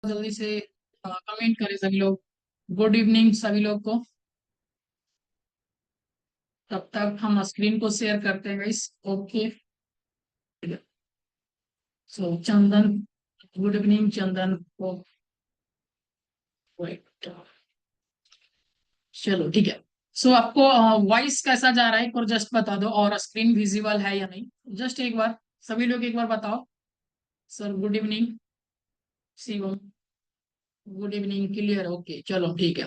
जल्दी से कमेंट करें सभी लोग। गुड इवनिंग सभी लोग को। तब तक हम स्क्रीन को शेयर करते हैं गाइस। ओके। सो चंदन, गुड इवनिंग चंदन। ओ वेट, चलो ठीक है। सो आपको वॉइस कैसा जा रहा है एक बार जस्ट बता दो, और स्क्रीन विजिबल है या नहीं। जस्ट एक बार सभी लोग एक बार बताओ। Sir good evening. Shivam good evening, clear, okay चलो ठीक है।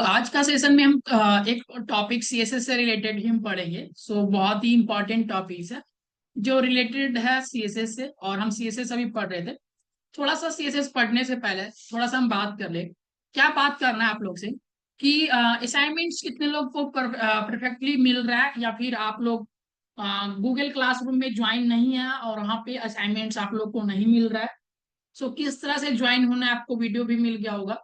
आज का सेशन में हम एक टॉपिक सीएसएस से रिलेटेड ही हम पढ़ेंगे। बहुत ही इंपॉर्टेंट टॉपिक है जो रिलेटेड है सीएसएस से, और हम सीएसएस अभी पढ़ रहे थे। थोड़ा सा सीएसएस पढ़ने से पहले थोड़ा सा हम बात कर ले। क्या बात करना है आप लोग से कि असाइनमेंट्स कितने लोग को परफेक्टली मिल रहा है, या फिर आप लोग गूगल क्लासरूम में ज्वाइन नहीं है और वहाँ पे असाइनमेंट्स आप लोग को नहीं मिल रहा है। किस तरह से ज्वाइन होना है, आपको वीडियो भी मिल गया होगा,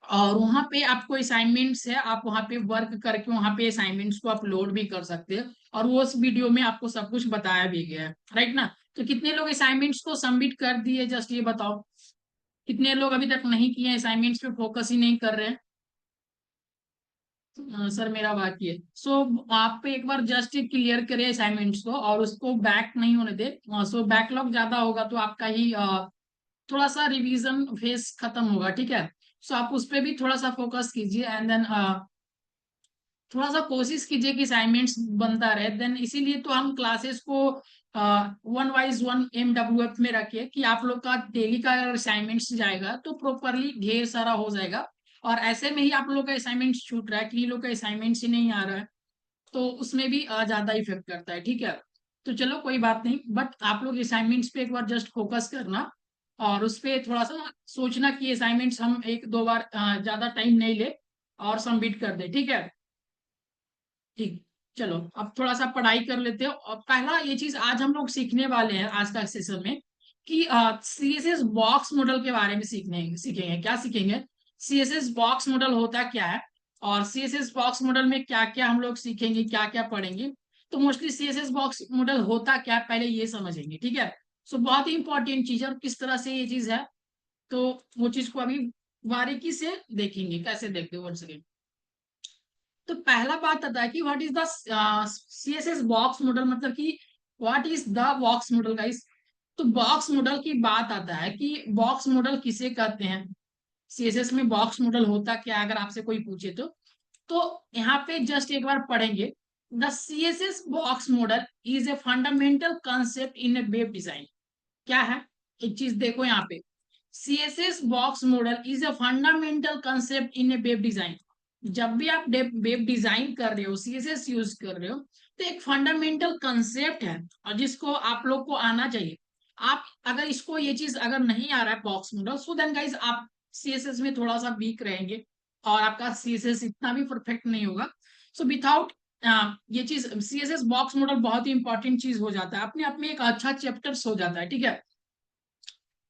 और वहां पे आपको असाइनमेंट्स है, आप वहां पे वर्क करके वहां पे असाइनमेंट्स को अपलोड भी कर सकते हैं। और वो उस वीडियो में आपको सब कुछ बताया भी गया है, राइट ना। तो कितने लोग असाइनमेंट्स को सबमिट कर दिए, जस्ट ये बताओ। कितने लोग अभी तक नहीं किए, असाइनमेंट्स पे फोकस ही नहीं कर रहे हैं। सर मेरा बाकी है। आप पे एक बार जस्ट क्लियर करें असाइनमेंट्स को, और उसको बैक नहीं होने दे। बैकलॉग ज्यादा होगा तो आपका ही थोड़ा सा रिवीजन फेस खत्म होगा, ठीक है। आप उस पर भी थोड़ा सा फोकस कीजिए, एंड देन थोड़ा सा कोशिश कीजिए कि असाइनमेंट्स बनता रहे। देन इसीलिए तो हम क्लासेस को वन वाइज वन MWF में रखिए कि आप लोग का डेली का अगर असाइनमेंट्स जाएगा तो प्रॉपरली ढेर सारा हो जाएगा। और ऐसे में ही आप लोग का असाइनमेंट्स छूट रहा है, किन्हीं लोग का असाइनमेंट्स ही नहीं आ रहा है, तो उसमें भी ज्यादा इफेक्ट करता है, ठीक है। तो चलो कोई बात नहीं, बट आप लोग असाइनमेंट्स पे एक बार जस्ट फोकस करना, और उस पे थोड़ा सा सोचना कि असाइनमेंट्स हम एक दो बार ज्यादा टाइम नहीं ले और सबमिट कर दे, ठीक है। ठीक। चलो अब थोड़ा सा पढ़ाई कर लेते हो, और पहला ये चीज आज हम लोग सीखने वाले हैं आज का सेशन में कि सीएसएस बॉक्स मॉडल के बारे में सीखेंगे। क्या सीखेंगे? सीएसएस बॉक्स मॉडल होता क्या है, और सीएसएस बॉक्स मॉडल में क्या क्या हम लोग सीखेंगे, क्या क्या पढ़ेंगे। तो मोस्टली सीएसएस बॉक्स मॉडल होता क्या है पहले ये समझेंगे, ठीक है। बहुत ही इंपॉर्टेंट चीज है, और किस तरह से ये चीज है, तो वो चीज को अभी बारीकी से देखेंगे। कैसे देखते हो, वन सेकेंड। तो पहला बात आता है कि what is the CSS box model, मतलब कि what is the box model guys. तो बॉक्स मॉडल की बात आता है कि बॉक्स मॉडल किसे कहते हैं, सीएसएस में बॉक्स मॉडल होता क्या है, अगर आपसे कोई पूछे तो यहाँ पे जस्ट एक बार पढ़ेंगे। The CSS box model is a fundamental concept in A web design. क्या है, एक चीज देखो यहाँ पे। CSS box model is a fundamental concept in A web design. जब भी आप वेब डिजाइन कर रहे हो, सीएसएस यूज कर रहे हो, तो एक फंडामेंटल कंसेप्ट है, और जिसको आप लोग को आना चाहिए। आप अगर इसको ये चीज अगर नहीं आ रहा है box model, so then guys आप सीएसएस में थोड़ा सा वीक रहेंगे, और आपका सीएसएस इतना भी परफेक्ट नहीं होगा। विदाउट ये चीज, सीएसएस बॉक्स मॉडल बहुत ही इंपॉर्टेंट चीज हो जाता है, अपने आप में एक अच्छा चैप्टर्स हो जाता है, ठीक है।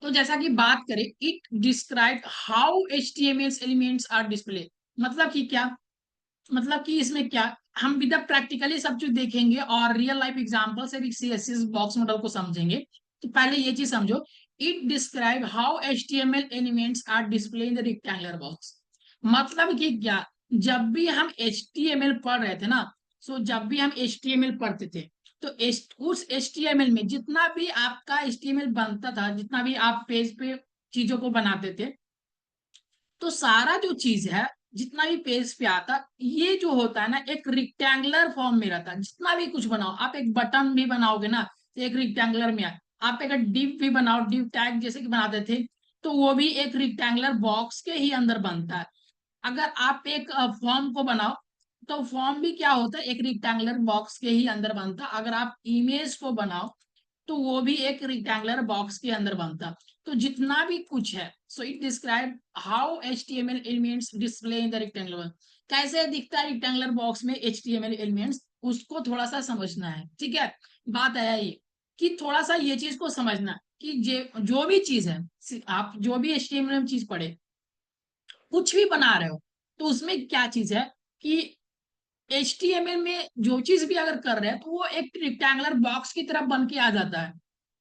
तो जैसा कि बात करें, it describe how HTML elements are display. मतलब कि क्या, मतलब कि इसमें क्या, हम विद प्रैक्टिकली सब चीज देखेंगे और रियल लाइफ एग्जांपल से भी सीएसएस बॉक्स मॉडल को समझेंगे। तो पहले ये चीज समझो। It describe how HTML elements are display in the rectangular box. मतलब कि क्या, जब भी हम HTML पढ़ रहे थे ना, जब भी हम HTML पढ़ते थे, तो उस HTML में जितना भी आपका HTML बनता था, जितना भी आप पेज पे चीजों को बनाते थे, तो सारा जो चीज है, जितना भी पेज पे आता, ये जो होता है ना, एक रिक्टेंगुलर फॉर्म में रहता है। जितना भी कुछ बनाओ, आप एक बटन भी बनाओगे ना, तो एक रिक्टेंगुलर में आए। आप एक डिव भी बनाओ, डिव टैग जैसे कि बनाते थे, तो वो भी एक रिक्टेंगुलर बॉक्स के ही अंदर बनता है। अगर आप एक फॉर्म को बनाओ, तो फॉर्म भी क्या होता है, एक रिक्टेंगुलर बॉक्स के ही अंदर बनता। अगर आप इमेज को बनाओ, तो वो भी एक रिक्टेंगुलर बॉक्स के अंदर बनता। तो जितना भी कुछ है, it describe how HTML elements display in the rectangular. कैसे दिखता है रेक्टेंगुलर बॉक्स में HTML एलिमेंट्स, उसको थोड़ा सा समझना है, ठीक है। बात आया ये कि थोड़ा सा ये चीज को समझना कि जो भी चीज है, आप जो भी HTML चीज पढ़े, कुछ भी बना रहे हो, तो उसमें क्या चीज है कि HTML में जो चीज भी अगर कर रहे हैं, तो वो एक रेक्टेंगुलर बॉक्स की तरफ बन के आ जाता है।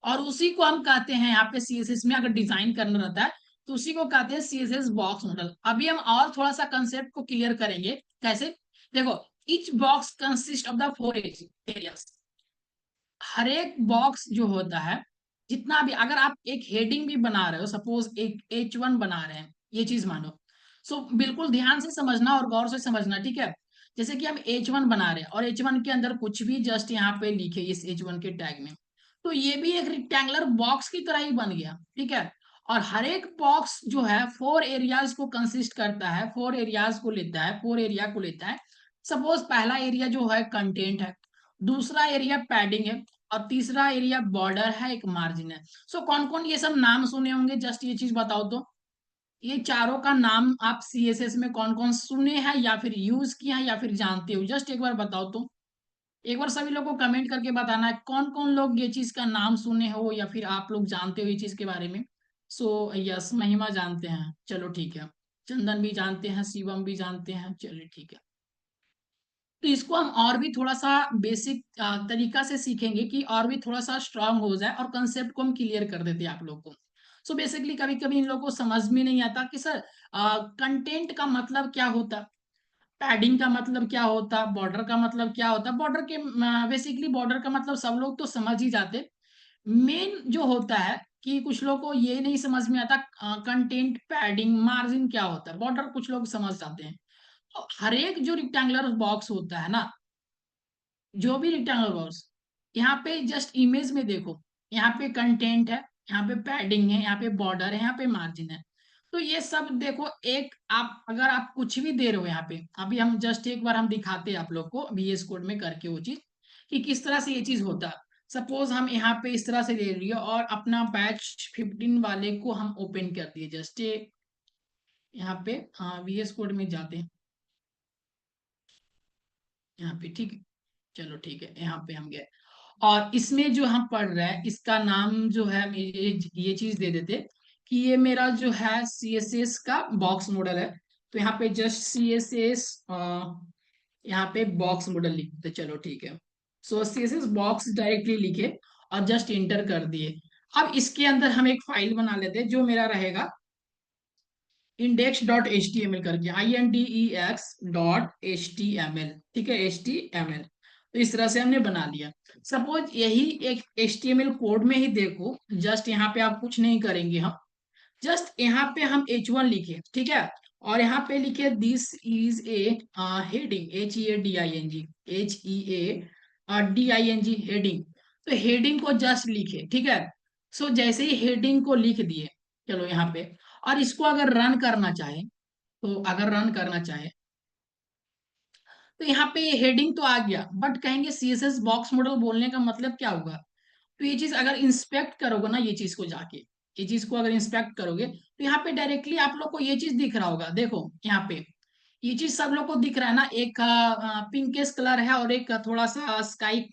और उसी को हम कहते हैं यहाँ पे सीएसएस में अगर डिजाइन करना रहता है तो उसी को कहते हैं सीएसएस बॉक्स मॉडल। अभी हम और थोड़ा सा कंसेप्ट को क्लियर करेंगे। कैसे? देखो, each box consist of the four areas. हर एक बॉक्स जो होता है, जितना भी, अगर आप एक हेडिंग भी बना रहे हो, सपोज एक H1 बना रहे हैं, ये चीज मानो। सो बिल्कुल ध्यान से समझना और गौर से समझना, ठीक है? जैसे कि हम H1 बना रहे हैं और H1 के अंदर कुछ भी जस्ट यहाँ पे लिखे इस H1 के टैग में, तो ये भी एक रेक्टेंगुलर बॉक्स की तरह ही बन गया, ठीक है? और हर एक बॉक्स जो है फोर एरियाज को कंसिस्ट करता है, फोर एरियाज को लेता है, फोर एरिया को लेता है। सपोज पहला एरिया जो है कंटेंट है, दूसरा एरिया पैडिंग है, और तीसरा एरिया बॉर्डर है, एक मार्जिन है। सो कौन कौन ये सब नाम सुने होंगे, जस्ट ये चीज बताओ तो। ये चारों का नाम आप सीएसएस में कौन कौन सुने हैं या फिर यूज किया है या फिर जानते हो, जस्ट एक बार बताओ तो। एक बार सभी लोग को कमेंट करके बताना है कौन कौन लोग ये चीज का नाम सुने हो या फिर आप लोग जानते हो ये चीज के बारे में। सो यस, महिमा जानते हैं, चलो ठीक है। चंदन भी जानते हैं, शिवम भी जानते हैं, चलिए ठीक है। तो इसको हम और भी थोड़ा सा बेसिक तरीका से सीखेंगे कि और भी थोड़ा सा स्ट्रांग हो जाए और कंसेप्ट को हम क्लियर कर देते हैं आप लोग को। सो बेसिकली कभी कभी इन लोगों को समझ में नहीं आता कि सर कंटेंट का मतलब क्या होता, पैडिंग का मतलब क्या होता, बॉर्डर का मतलब क्या होता। बॉर्डर के बेसिकली बॉर्डर का मतलब सब लोग तो समझ ही जाते। मेन जो होता है कि कुछ लोग को ये नहीं समझ में आता कंटेंट, पैडिंग, मार्जिन क्या होता है। बॉर्डर कुछ लोग समझ जाते हैं। तो हर एक जो रिक्टेंगुलर बॉक्स होता है ना, जो भी रेक्टेंगुलर बॉक्स, यहाँ पे जस्ट इमेज में देखो, यहाँ पे कंटेंट है, यहाँ पे पैडिंग है, यहाँ पे बॉर्डर है, यहाँ पे मार्जिन है। तो ये सब देखो, एक आप अगर आप कुछ भी दे रहे हो यहाँ पे, अभी हम जस्ट एक बार हम दिखाते हैं आप लोग को VS कोड में करके वो चीज कि किस तरह से ये चीज होता है। सपोज हम यहाँ पे इस तरह से ले लिए और अपना बैच 15 वाले को हम ओपन कर दिए, जस्ट यहाँ पे VS कोड में जाते हैं, यहाँ पे ठीक है। चलो ठीक है, यहाँ पे हम गए और इसमें जो हम पढ़ रहे हैं इसका नाम जो है हम ये चीज दे देते कि ये मेरा जो है CSS का बॉक्स मॉडल है। तो यहाँ पे जस्ट CSS यहाँ पे बॉक्स मॉडल लिखते, चलो ठीक है। सो CSS बॉक्स डायरेक्टली लिखे और जस्ट इंटर कर दिए। अब इसके अंदर हम एक फाइल बना लेते हैं जो मेरा रहेगा index.html करके, index.html, ठीक है, HTML। तो इस तरह से हमने बना लिया। सपोज यही एक HTML कोड में ही देखो, जस्ट यहाँ पे आप कुछ नहीं करेंगे, हम जस्ट यहाँ पे हम H1 लिखे, ठीक है, और यहाँ पे लिखे this is a heading, HEADING heading. तो हेडिंग को जस्ट लिखे, ठीक है। सो जैसे ही हेडिंग को लिख दिए, चलो यहाँ पे, और इसको अगर रन करना चाहे, तो अगर रन करना चाहे तो यहाँ पे हेडिंग तो आ गया, बट कहेंगे CSS बॉक्स मॉडल बोलने का मतलब क्या होगा। तो ये चीज अगर इंस्पेक्ट करोगे ना, ये चीज को जाके, ये चीज को अगर इंस्पेक्ट करोगे तो यहाँ पे डायरेक्टली आप लोग को ये चीज दिख रहा होगा। देखो यहाँ पे ये चीज सब लोग को दिख रहा है ना, एक पिंकिश कलर है और एक थोड़ा सा स्काई,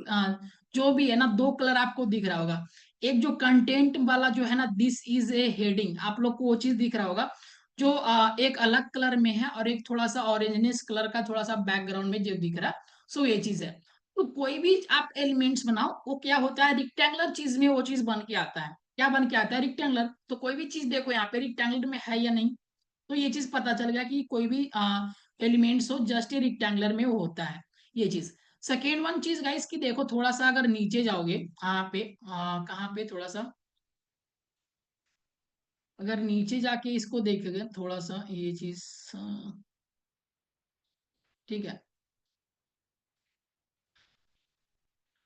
जो भी है ना, दो कलर आपको दिख रहा होगा। एक जो कंटेंट वाला जो है ना, दिस इज ए हेडिंग, आप लोग को वो चीज दिख रहा होगा जो एक अलग कलर में है और एक थोड़ा सा ऑरेंजनेस कलर का थोड़ा सा बैकग्राउंड में जो दिख रहा है। सो ये चीज है। तो कोई भी आप एलिमेंट्स बनाओ, वो क्या होता है, रिक्टेंगुलर चीज में वो चीज बन के आता है। क्या बन के आता है? रिक्टेंगुलर। तो कोई भी चीज देखो यहाँ पे रिक्टेंगुलर में है या नहीं, तो ये चीज पता चल गया कि कोई भी एलिमेंट्स हो जस्ट ये रिक्टेंगुलर में वो होता है, ये चीज। सेकेंड वन चीज गाइस की देखो, थोड़ा सा अगर नीचे जाओगे यहाँ पे, कहाँ पे, थोड़ा सा अगर नीचे जाके इसको देखोगे थोड़ा सा ये चीज, ठीक है,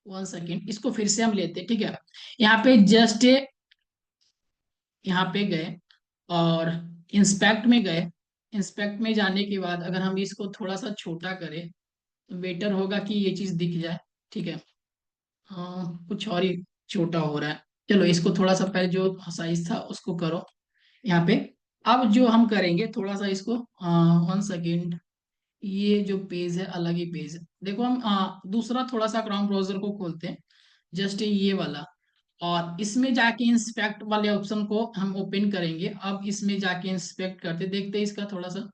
1 सेकेंड, इसको फिर से हम लेते, ठीक है। यहाँ पे जस्ट यहाँ पे गए और इंस्पेक्ट में गए। इंस्पेक्ट में जाने के बाद अगर हम इसको थोड़ा सा छोटा करें तो बेटर होगा कि ये चीज दिख जाए, ठीक है। हाँ, कुछ और ही छोटा हो रहा है। चलो इसको थोड़ा सा पहले जो साइज था उसको करो यहाँ पे। अब जो हम करेंगे थोड़ा सा इसको, 1 सेकेंड, ये जो पेज है अलग ही पेज है। देखो हम दूसरा थोड़ा सा क्रोम ब्राउजर को खोलते हैं, जस्ट ये वाला, और इसमें जाके इंस्पेक्ट वाले ऑप्शन को हम ओपन करेंगे। अब इसमें जाके इंस्पेक्ट करते देखते हैं इसका थोड़ा सा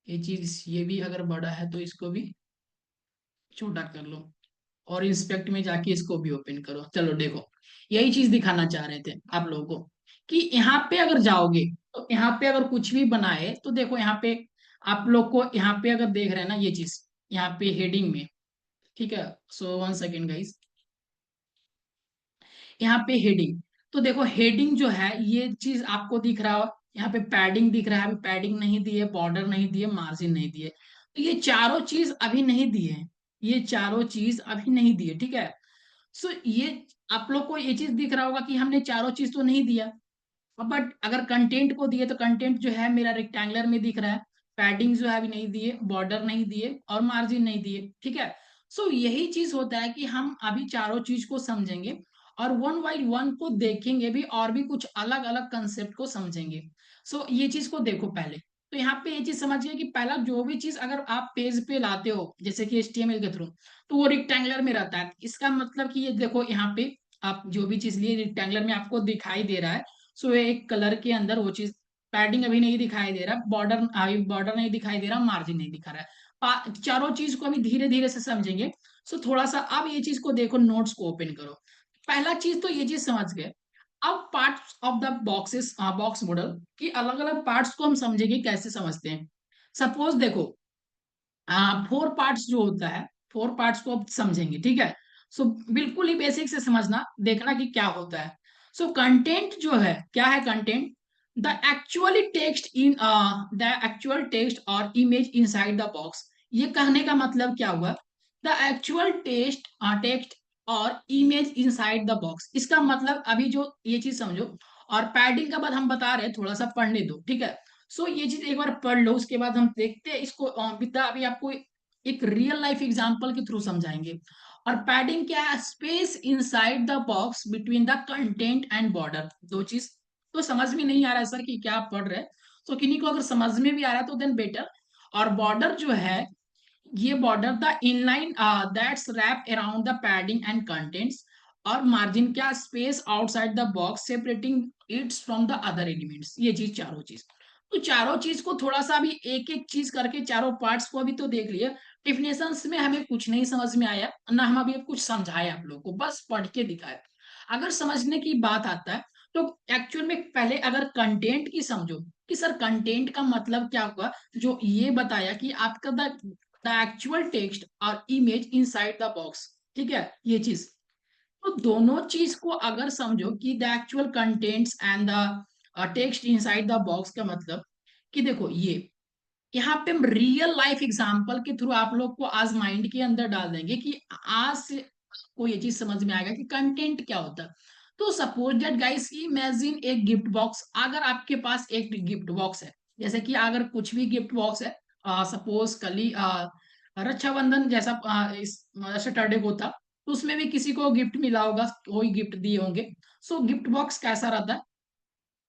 ये चीज, ये भी अगर बड़ा है तो इसको भी छोटा कर लो और इंस्पेक्ट में जाके इसको भी ओपन करो। चलो देखो, यही चीज दिखाना चाह रहे थे आप लोगों को कि यहाँ पे अगर जाओगे तो यहाँ पे अगर कुछ भी बनाए तो देखो यहाँ पे आप लोग को यहाँ पे अगर देख रहे हैं ना ये चीज यहाँ पे हेडिंग में, ठीक है। सो 1 सेकेंड गाइस, यहाँ पे हेडिंग, तो देखो हेडिंग जो है ये चीज आपको दिख रहा हो, यहाँ पे पैडिंग दिख रहा है, अभी पैडिंग नहीं दी है, बॉर्डर नहीं दिए, मार्जिन नहीं दिए, तो ये चारों चीज अभी नहीं दिए हैं, ये चारों चीज अभी नहीं दिए, ठीक है। सो ये आप लोग को ये चीज दिख रहा होगा कि हमने चारों चीज तो नहीं दिया, बट अगर कंटेंट को दिए तो कंटेंट जो है मेरा रेक्टेंगुलर में दिख रहा है, पैडिंग जो है अभी नहीं दिए, बॉर्डर नहीं दिए और मार्जिन नहीं दिए, ठीक है। सो यही चीज होता है कि हम अभी चारों चीज को समझेंगे और वन बाई वन को देखेंगे भी और भी कुछ अलग अलग कंसेप्ट को समझेंगे। सो ये चीज को देखो पहले, तो यहाँ पे ये चीज समझिए कि पहला जो भी चीज अगर आप पेज पे लाते हो जैसे कि HTML के थ्रू, तो वो रेक्टेंगुलर में रहता है, इसका मतलब कि ये देखो यहाँ पे आप जो भी चीज लिए रेक्टेंगुलर में आपको दिखाई दे रहा है। सो एक कलर के अंदर वो चीज, पैडिंग अभी नहीं दिखाई दे रहा, बॉर्डर बॉर्डर नहीं दिखाई दे रहा, मार्जिन नहीं दिखा रहा है, चारों चीज को अभी धीरे धीरे से समझेंगे। सो थोड़ा सा अब ये चीज को देखो, नोट्स को ओपन करो। पहला चीज तो ये चीज समझ गए। अब parts of the boxes, box model की अलग अलग पार्ट्स को हम समझेंगे कैसे समझते हैं। सपोज देखो 4 पार्ट्स जो होता है, 4 पार्ट्स को अब समझेंगे, ठीक है। सो बिल्कुल ही बेसिक से समझना, देखना कि क्या होता है। सो कंटेंट जो है, क्या है content? The actually text in the actual text और इमेज इनसाइड द बॉक्स। ये कहने का मतलब क्या हुआ? द एक्चुअल टेक्स्ट और इमेज इनसाइड द बॉक्स, इसका मतलब अभी जो ये चीज समझो। और पैडिंग का बाद हम बता रहे हैं, थोड़ा सा पढ़ने दो, ठीक है। सो ये चीज एक बार पढ़ लो, उसके बाद हम देखते हैं इसको विद्या अभी आपको एक रियल लाइफ एग्जांपल के थ्रू समझाएंगे। और पैडिंग क्या है? Space inside the box between the content and border. दो चीज तो समझ में नहीं आ रहा है सर कि क्या आप पढ़ रहे हैं, तो किन्हीं को अगर समझ में भी आ रहा है तो देन बेटर। और बॉर्डर जो है, ये border the inline that's wrap around the padding and contents. और मार्जिन क्या? Space outside the box separating it's from the other elements. ये चीज, चारों चीज, तो चारों चीज को थोड़ा सा अभी एक एक चीज करके चारों पार्ट्स को अभी तो देख लिया। डिफिनेशंस में हमें कुछ नहीं समझ में आया ना, हम अभी कुछ समझाए आप लोगों को, बस पढ़ के दिखाया। अगर समझने की बात आता है तो एक्चुअल में पहले अगर कंटेंट की समझो कि सर कंटेंट का मतलब क्या हुआ, जो ये बताया कि आपका द एक्चुअल टेक्स्ट और इमेज इनसाइड द बॉक्स, ठीक है, ये चीज। तो दोनों चीज को अगर समझो कि the actual contents and the text inside the box का मतलब कि देखो ये यहाँ पे हम रियल लाइफ एग्जांपल के थ्रू आप लोग को आज माइंड के अंदर डाल देंगे कि आज से आपको ये चीज समझ में आएगा कि कंटेंट क्या होता है। तो सपोज दैट गाइस, इमेजिन एक गिफ्ट बॉक्स, अगर आपके पास एक गिफ्ट बॉक्स है, जैसे कि अगर कुछ भी गिफ्ट बॉक्स है, सपोज कल ही रक्षाबंधन जैसा इस सैटरडे को था, तो उसमें भी किसी को गिफ्ट मिला होगा, कोई गिफ्ट दिए होंगे। सो गिफ्ट बॉक्स कैसा रहता है?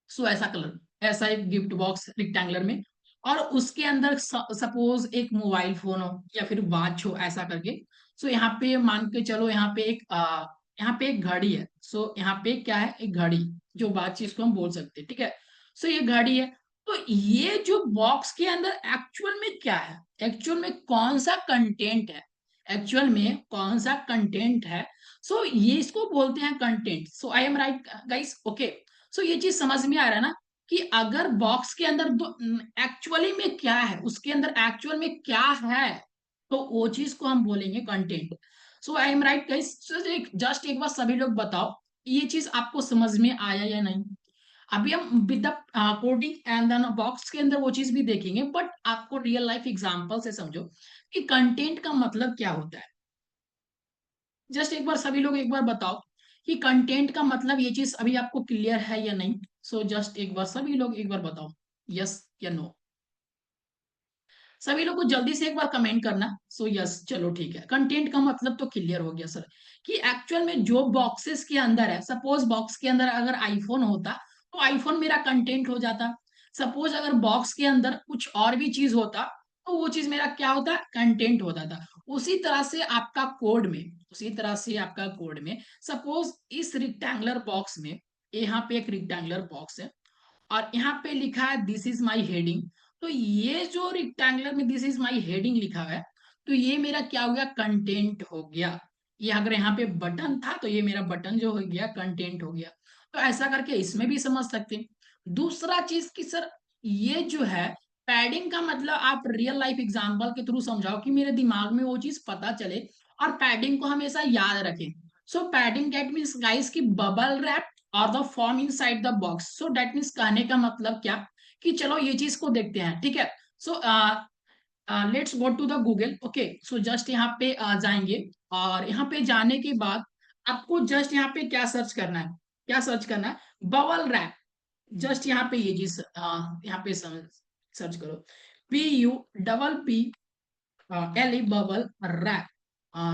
सो ऐसा कलर, ऐसा एक गिफ्ट बॉक्स रेक्टेंगुलर में, और उसके अंदर सपोज एक मोबाइल फोन हो या फिर वॉच हो ऐसा करके। सो यहाँ पे मान के चलो, यहाँ पे एक घड़ी है। सो यहाँ पे क्या है? एक घड़ी, जो बात चीज को हम बोल सकते हैं, ठीक है। सो ये घड़ी है। तो ये जो बॉक्स के अंदर एक्चुअल में क्या है, एक्चुअल में कौन सा कंटेंट है, एक्चुअल में कौन सा कंटेंट है? सो ये इसको बोलते हैं content. So I am right guys? Okay. So ये चीज समझ में आ रहा है ना कि अगर बॉक्स के अंदर दो एक्चुअली में क्या है, उसके अंदर एक्चुअल में क्या है, तो वो चीज को हम बोलेंगे content. So I am right guys? Just एक बार सभी लोग बताओ, ये चीज आपको समझ में आया या नहीं? अभी हम with the coding and then box के अंदर वो चीज भी देखेंगे, बट आपको रियल लाइफ एग्जांपल से समझो कि कंटेंट का मतलब क्या होता है। जस्ट एक बार सभी लोग एक बार बताओ कि कंटेंट का मतलब, ये चीज अभी आपको क्लियर है या नहीं? सो जस्ट एक बार सभी लोग एक बार बताओ, यस या नो। सभी लोग को जल्दी से एक बार कमेंट करना। सो यस, चलो ठीक है, कंटेंट का मतलब तो क्लियर हो गया सर, कि एक्चुअल में जो बॉक्सेस के अंदर है, सपोज बॉक्स के अंदर अगर आईफोन होता तो आईफोन मेरा कंटेंट हो जाता। सपोज अगर बॉक्स के अंदर कुछ और भी चीज होता तो वो चीज मेरा क्या होता? कंटेंट होता था। उसी तरह से आपका कोड में, उसी तरह से आपका कोड में, सपोज इस रिक्टेंगुलर बॉक्स में, यहाँ पे एक रिक्टेंगुलर बॉक्स है और यहाँ पे लिखा है दिस इज माई हेडिंग। तो ये जो रिक्टेंगुलर में दिस इज माई हेडिंग लिखा हुआ है, तो ये मेरा क्या हो गया? कंटेंट हो गया। ये अगर यहाँ पे बटन था तो ये मेरा बटन जो हो गया कंटेंट हो गया। तो ऐसा करके इसमें भी समझ सकते हैं। दूसरा चीज कि सर ये जो है पैडिंग का मतलब आप रियल लाइफ एग्जांपल के थ्रू समझाओ कि मेरे दिमाग में वो चीज पता चले और पैडिंग को हमेशा याद रखें। सो पैडिंग दैट मीन्स गाइस की बबल रैप और the form inside the box. So that means कहने का मतलब क्या कि चलो ये चीज को देखते हैं, ठीक है। So let's go to the Google. Okay, so just यहाँ पे जाएंगे और यहाँ पे जाने के बाद आपको जस्ट यहाँ पे क्या सर्च करना है, क्या सर्च करना है, बबल रैप। जस्ट यहाँ पे ये चीज यहाँ पे सर्च करो, PUPPLE bubble wrap,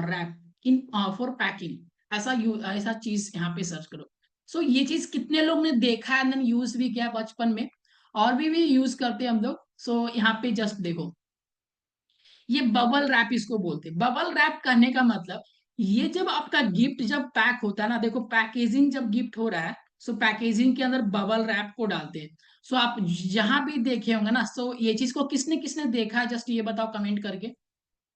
wrap in for packing. ऐसा चीज यहाँ पे सर्च करो। सो ये चीज कितने लोग ने देखा है, यूज भी किया बचपन में, और भी यूज करते हैं हम लोग। सो यहाँ पे जस्ट देखो, ये बबल रैप इसको बोलते हैं। बबल रैप करने का मतलब ये जब आपका गिफ्ट जब पैक होता है ना, देखो पैकेजिंग जब गिफ्ट हो रहा है, सो पैकेजिंग के अंदर बबल रैप को डालते हैं। सो आप जहां भी देखे होंगे ना, सो ये चीज को किसने किसने देखा है, जस्ट ये बताओ कमेंट करके,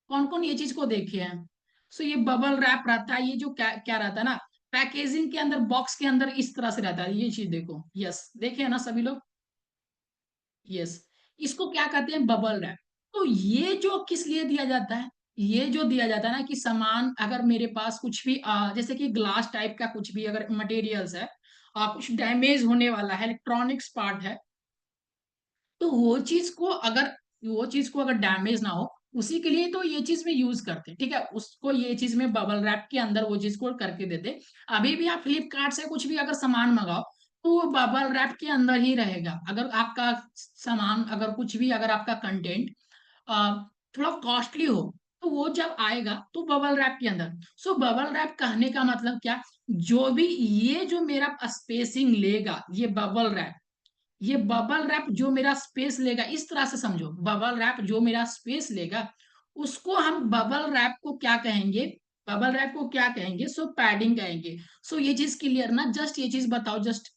कौन कौन ये चीज को देखे हैं। सो ये बबल रैप रहता है, ये जो क्या रहता है ना, पैकेजिंग के अंदर बॉक्स के अंदर इस तरह से रहता है, ये चीज देखो, यस देखे है ना सभी लोग, यस। इसको क्या कहते हैं, बबल रैप। तो ये जो किस लिए दिया जाता है, ये जो दिया जाता है ना कि सामान अगर मेरे पास कुछ भी जैसे कि ग्लास टाइप का कुछ भी अगर मटेरियल्स है, कुछ डैमेज होने वाला है, इलेक्ट्रॉनिक्स पार्ट है, तो वो चीज को अगर डैमेज ना हो, उसी के लिए तो ये चीज में यूज करते हैं, ठीक है। उसको ये चीज में बबल रैप के अंदर वो चीज को करके देते। अभी भी आप फ्लिपकार्ट से कुछ भी अगर सामान मंगाओ तो वो बबल रैप के अंदर ही रहेगा। अगर आपका सामान अगर कुछ भी अगर आपका कंटेंट थोड़ा कॉस्टली हो, तो वो जब आएगा तो बबल रैप के अंदर। सो बबल रैप कहने का मतलब क्या, जो भी ये जो मेरा स्पेसिंग लेगा, ये बबल रैप जो मेरा स्पेस लेगा, इस तरह से समझो, बबल रैप जो मेरा स्पेस लेगा उसको हम बबल रैप को क्या कहेंगे, बबल रैप को क्या कहेंगे, सो पैडिंग कहेंगे। सो ये चीज क्लियर ना, जस्ट ये चीज बताओ, जस्ट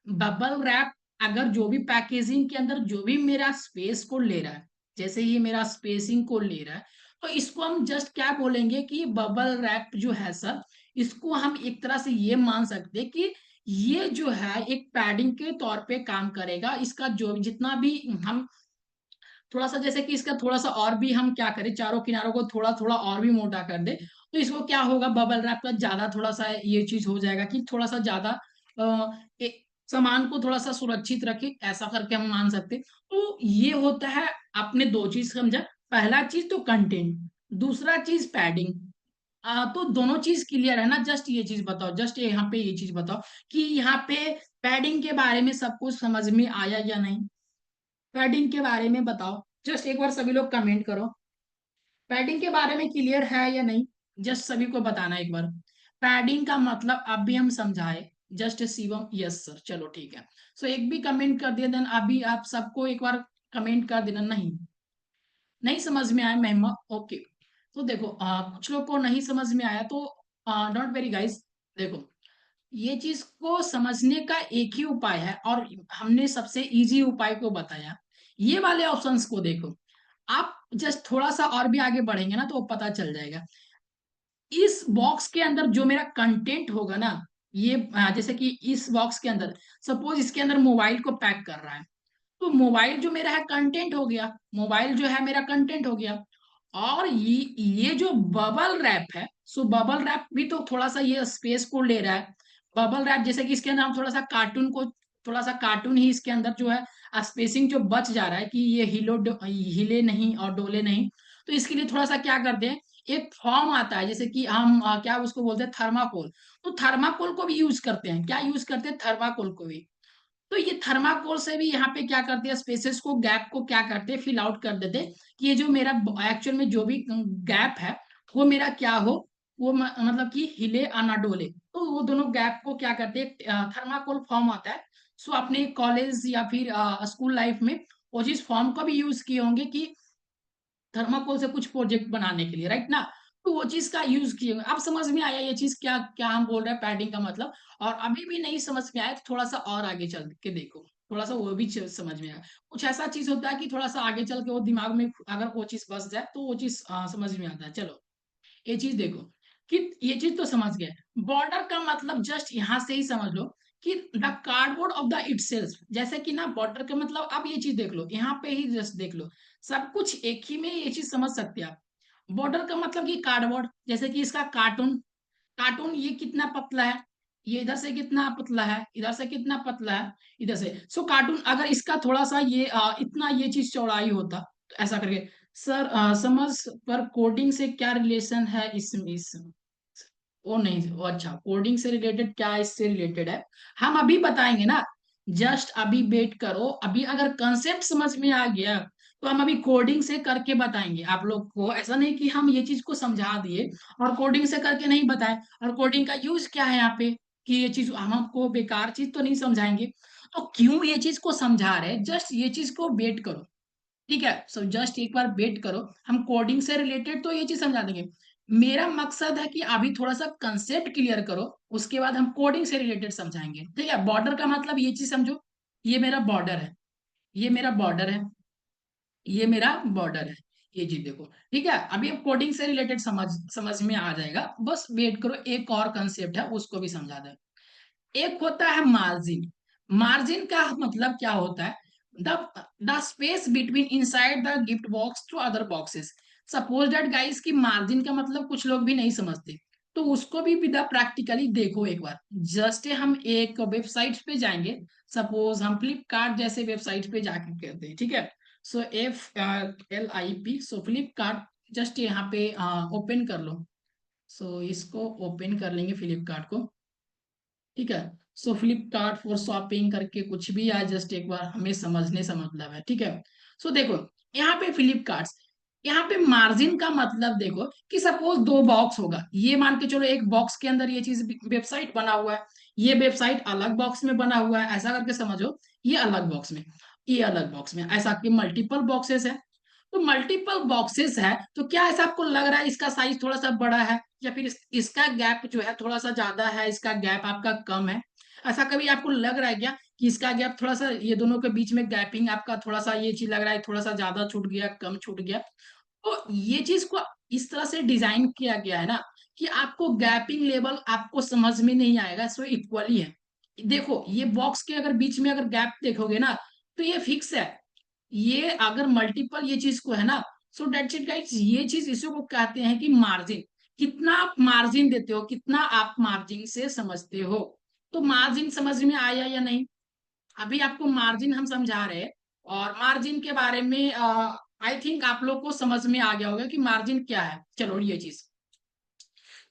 बबल रैप अगर जो भी पैकेजिंग के अंदर जो भी मेरा स्पेस को ले रहा है, जैसे ये मेरा स्पेसिंग को ले रहा है, तो इसको हम जस्ट क्या बोलेंगे कि बबल रैप जो है सर, इसको हम एक तरह से ये मान सकते हैं कि ये जो है एक पैडिंग के तौर पे काम करेगा। इसका जो जितना भी हम थोड़ा सा जैसे कि इसका थोड़ा सा और भी हम क्या करें, चारों किनारों को थोड़ा थोड़ा और भी मोटा कर दे, तो इसको क्या होगा, बबल रैप का ज्यादा थोड़ा सा ये चीज हो जाएगा कि थोड़ा सा ज्यादा सामान को थोड़ा सा सुरक्षित रखे, ऐसा करके हम मान सकते। तो ये होता है, आपने दो चीज समझा, पहला चीज तो कंटेंट, दूसरा चीज पैडिंग। तो दोनों चीज क्लियर है ना, जस्ट ये चीज बताओ, जस्ट यहाँ पे ये चीज बताओ कि यहाँ पे पैडिंग के बारे में सब कुछ समझ में आया या नहीं। पैडिंग के बारे में बताओ, जस्ट एक बार सभी लोग कमेंट करो, पैडिंग के बारे में क्लियर है या नहीं, जस्ट सभी को बताना एक बार। पैडिंग का मतलब अब भी हम समझाए, जस्ट शिवम यस सर, चलो ठीक है। सो एक भी कमेंट कर दिया, देन अभी आप सबको एक बार कमेंट कर देना, नहीं नहीं समझ में आया महिमा, ओके। तो देखो कुछ लोग को नहीं समझ में आया तो डोंट वेरी गाइस, देखो ये चीज को समझने का एक ही उपाय है और हमने सबसे इजी उपाय को बताया। ये वाले ऑप्शंस को देखो, आप जस्ट थोड़ा सा और भी आगे बढ़ेंगे ना तो पता चल जाएगा। इस बॉक्स के अंदर जो मेरा कंटेंट होगा ना, ये जैसे कि इस बॉक्स के अंदर सपोज इसके अंदर मोबाइल को पैक कर रहा है, तो मोबाइल जो मेरा है कंटेंट हो गया, मोबाइल जो है मेरा कंटेंट हो गया। और ये जो बबल रैप है, सो बबल रैप भी तो थोड़ा सा ये स्पेस को ले रहा है। बबल रैप जैसे कि इसके अंदर हम थोड़ा सा कार्टून को, थोड़ा सा कार्टून ही इसके अंदर जो है स्पेसिंग जो बच जा रहा है कि ये हिले नहीं और डोले नहीं, तो इसके लिए थोड़ा सा क्या करते हैं, एक फॉर्म आता है जैसे कि हम क्या उसको बोलते हैं, थर्माकोल। तो थर्माकोल को भी यूज करते हैं, क्या यूज करते हैं, थर्माकोल को भी। तो ये थर्माकोल से भी यहाँ पे क्या करते हैं, स्पेसेस को गैप को क्या करते हैं, फिल आउट कर देते हैं कि ये जो मेरा एक्चुअल में जो भी गैप है वो मेरा क्या हो, वो मतलब कि हिले और ना डोले। तो वो दोनों गैप को क्या करते हैं, थर्माकोल फॉर्म आता है। सो अपने कॉलेज या फिर स्कूल लाइफ में वो चीज फॉर्म का भी यूज किए होंगे कि थर्माकोल से कुछ प्रोजेक्ट बनाने के लिए, राइट ना। तो वो चीज का यूज किए, अब समझ में आया ये चीज क्या क्या हम बोल रहे हैं पैडिंग का मतलब। और अभी भी नहीं समझ में आया तो थोड़ा सा और आगे चल के देखो, थोड़ा सा वो भी समझ में आया। कुछ ऐसा चीज होता है कि थोड़ा सा आगे चल के वो दिमाग में अगर वो चीज बस जाए तो वो चीज समझ में आता है। चलो ये चीज देखो, कि ये चीज तो समझ गए। बॉर्डर का मतलब जस्ट यहां से ही समझ लो कि the cardboard of the itself, जैसे कि ना बॉर्डर का मतलब अब ये चीज देख लो, यहाँ पे ही जस्ट देख लो, सब कुछ एक ही में ये चीज समझ सकते हैं आप। बॉर्डर का मतलब कि कार्डबोर्ड, जैसे कि इसका कार्टून, कार्टून ये कितना पतला है, ये इधर से कितना पतला है, इधर से कितना पतला है, इधर से। सो कार्टून अगर इसका थोड़ा सा ये इतना ये चीज चौड़ाई होता तो ऐसा करके। सर समझ पर कोडिंग से क्या रिलेशन है इस वो नहीं, वो अच्छा कोडिंग से रिलेटेड क्या इससे रिलेटेड है हम अभी बताएंगे ना। जस्ट अभी वेट करो, अभी अगर कंसेप्ट समझ में आ गया तो हम अभी कोडिंग से करके बताएंगे आप लोग को। ऐसा नहीं कि हम ये चीज को समझा दिए और कोडिंग से करके नहीं बताए, और कोडिंग का यूज क्या है यहाँ पे, कि ये चीज हम आपको बेकार चीज तो नहीं समझाएंगे। तो क्यों ये चीज को समझा रहे हैं, जस्ट ये चीज को वेट करो, ठीक है। सो जस्ट एक बार वेट करो, हम कोडिंग से रिलेटेड तो ये चीज समझा देंगे। मेरा मकसद है कि अभी थोड़ा सा कंसेप्ट क्लियर करो, उसके बाद हम कोडिंग से रिलेटेड समझाएंगे, ठीक है। बॉर्डर का मतलब ये चीज समझो, ये मेरा बॉर्डर है, ये मेरा बॉर्डर है, ये मेरा बॉर्डर है, ये चीज देखो, ठीक है। अभी अब कोडिंग से रिलेटेड समझ समझ में आ जाएगा, बस वेट करो, एक और कंसेप्ट है उसको भी समझा दें। एक होता है मार्जिन। मार्जिन का मतलब क्या होता है, the the space between inside the gift box to other boxes. Suppose that guys की मार्जिन का मतलब कुछ लोग भी नहीं समझते, तो उसको भी विदा प्रैक्टिकली देखो एक बार। जस्ट हम एक वेबसाइट पे जाएंगे, सपोज हम फ्लिपकार्ट जैसे वेबसाइट पे जाके करते हैं, ठीक है। सो FLIP, सो फ्लिपकार्ट, जस्ट यहाँ पे ओपन कर लो। सो इसको ओपन कर लेंगे फ्लिपकार्ट को, ठीक है। सो फ्लिपकार्ट फॉर शॉपिंग करके कुछ भी आज जस्ट एक बार हमें समझने से मतलब है, ठीक है। सो देखो यहाँ पे फ्लिपकार्ट, यहाँ पे मार्जिन का मतलब देखो कि सपोज दो बॉक्स होगा, ये मान के चलो एक बॉक्स के अंदर ये चीज वेबसाइट बना हुआ है, ये वेबसाइट अलग बॉक्स में बना हुआ है, ऐसा करके समझो। ये अलग बॉक्स में, ये अलग बॉक्स में, ऐसा कि मल्टीपल बॉक्सेस है। तो मल्टीपल बॉक्सेस है तो क्या ऐसा आपको लग रहा है इसका साइज थोड़ा सा बड़ा है, या फिर इसका गैप जो है थोड़ा सा ज्यादा है, इसका गैप आपका कम है? ऐसा कभी आपको लग रहा है क्या कि इसका गैप थोड़ा सा, ये दोनों के बीच में गैपिंग आपका थोड़ा सा ये चीज लग रहा है थोड़ा सा ज्यादा छूट गया, कम छूट गया? तो ये चीज को इस तरह से डिजाइन किया गया है ना कि आपको गैपिंग लेवल आपको समझ में नहीं आएगा, सो इक्वली है। देखो ये बॉक्स के अगर बीच में अगर गैप देखोगे ना, तो ये फिक्स है। ये अगर मल्टीपल ये चीज को है ना, सो डेट्स इट गाइस, ये चीज इसी को कहते हैं कि मार्जिन। कितना आप मार्जिन देते हो, कितना आप मार्जिन से समझते हो। तो मार्जिन समझ में आया या नहीं? अभी आपको मार्जिन हम समझा रहे हैं, और मार्जिन के बारे में आई थिंक आप लोग को समझ में आ गया होगा कि मार्जिन क्या है। चलो ये चीज,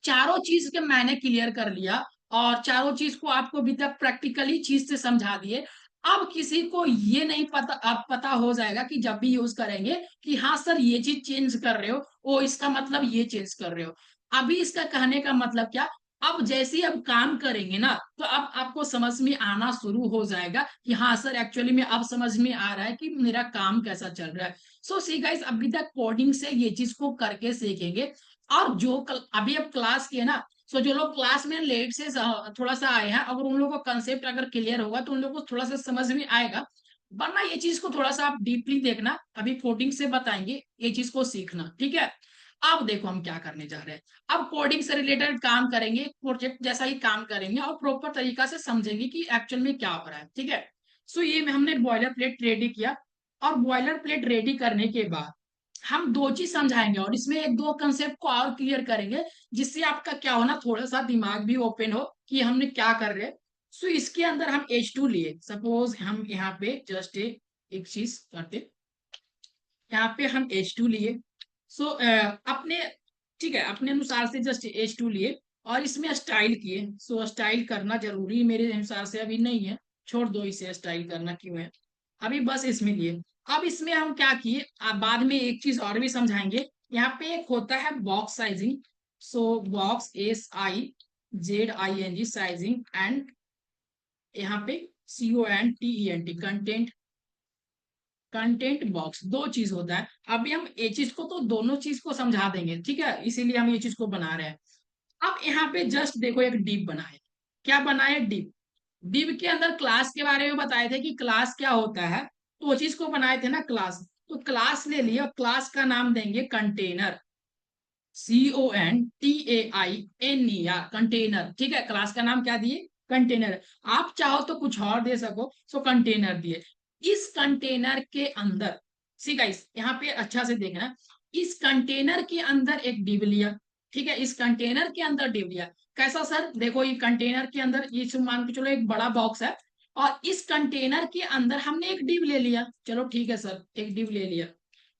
चारों चीज के मैंने क्लियर कर लिया, और चारों चीज को आपको अभी तक प्रैक्टिकली चीज से समझा दिए। अब किसी को ये नहीं पता, अब पता हो जाएगा कि जब भी यूज करेंगे कि हाँ सर ये चीज चेंज कर रहे हो, ओ इसका मतलब ये चेंज कर रहे हो। अभी इसका कहने का मतलब क्या, अब जैसे ही अब काम करेंगे ना, तो अब आपको समझ में आना शुरू हो जाएगा कि हाँ सर एक्चुअली में अब समझ में आ रहा है कि मेरा काम कैसा चल रहा है। सो सी गाइस, अभी तक कोडिंग से ये चीज को करके सीखेंगे। और जो अभी अब क्लास किए ना, सो जो लोग क्लास में लेट से थोड़ा सा आए हैं, अगर उन लोगों को कंसेप्ट अगर क्लियर होगा तो उन लोगों को थोड़ा सा समझ में आएगा। वरना ये चीज को थोड़ा सा आप डीपली देखना, अभी कोडिंग से बताएंगे, ये चीज को सीखना, ठीक है। अब देखो हम क्या करने जा रहे हैं। अब कोडिंग से रिलेटेड काम करेंगे, प्रोजेक्ट जैसा ही काम करेंगे, और प्रॉपर तरीका से समझेंगे कि एक्चुअल में क्या हो रहा है, ठीक है। सो ये हमने बॉयलर प्लेट रेडी किया, और बॉयलर प्लेट रेडी करने के बाद हम दो चीज समझाएंगे, और इसमें एक दो कंसेप्ट को और क्लियर करेंगे, जिससे आपका क्या होना, थोड़ा सा दिमाग भी ओपन हो कि हमने क्या कर रहे हैं। सो इसके अंदर हम H2 लिए, सपोज हम यहाँ पे जस्ट एक चीज करते, यहाँ पे हम H2 लिए। सो अपने, ठीक है, अपने अनुसार से जस्ट H2 लिए, और इसमें स्टाइल किए। सो स्टाइल करना जरूरी मेरे अनुसार से अभी नहीं है, छोड़ दो इसे, स्टाइल करना क्यों है, अभी बस इसमें लिए। अब इसमें हम क्या किए, बाद में एक चीज और भी समझाएंगे। यहाँ पे एक होता है box sizing. So box SIZING sizing, and यहाँ पे CONTENT कंटेंट, कंटेंट बॉक्स, दो चीज होता है। अभी हम ये चीज को तो दोनों चीज को समझा देंगे, ठीक है, इसीलिए हम ये चीज को बना रहे हैं। अब यहाँ पे जस्ट देखो एक डिव बना है। क्या बना है, डिव। डिव के अंदर क्लास के बारे में बताए थे कि क्लास क्या होता है, तो वो चीज को बनाए थे ना क्लास। तो क्लास ले लिया, क्लास का नाम देंगे कंटेनर। CONTAINER, container. ठीक है, क्लास का नाम क्या दिए, कंटेनर। आप चाहो तो कुछ और दे सको, सो कंटेनर दिए। इस कंटेनर के अंदर, सी गाइस यहाँ पे अच्छा से देखना, इस कंटेनर के अंदर एक डिव लिया। ठीक है, इस कंटेनर के अंदर डिव लिया। कैसा सर, देखो ये कंटेनर के अंदर, ये मान के चलो एक बड़ा बॉक्स है, और इस कंटेनर के अंदर हमने एक डिव ले लिया। चलो ठीक है सर, एक डिव ले लिया।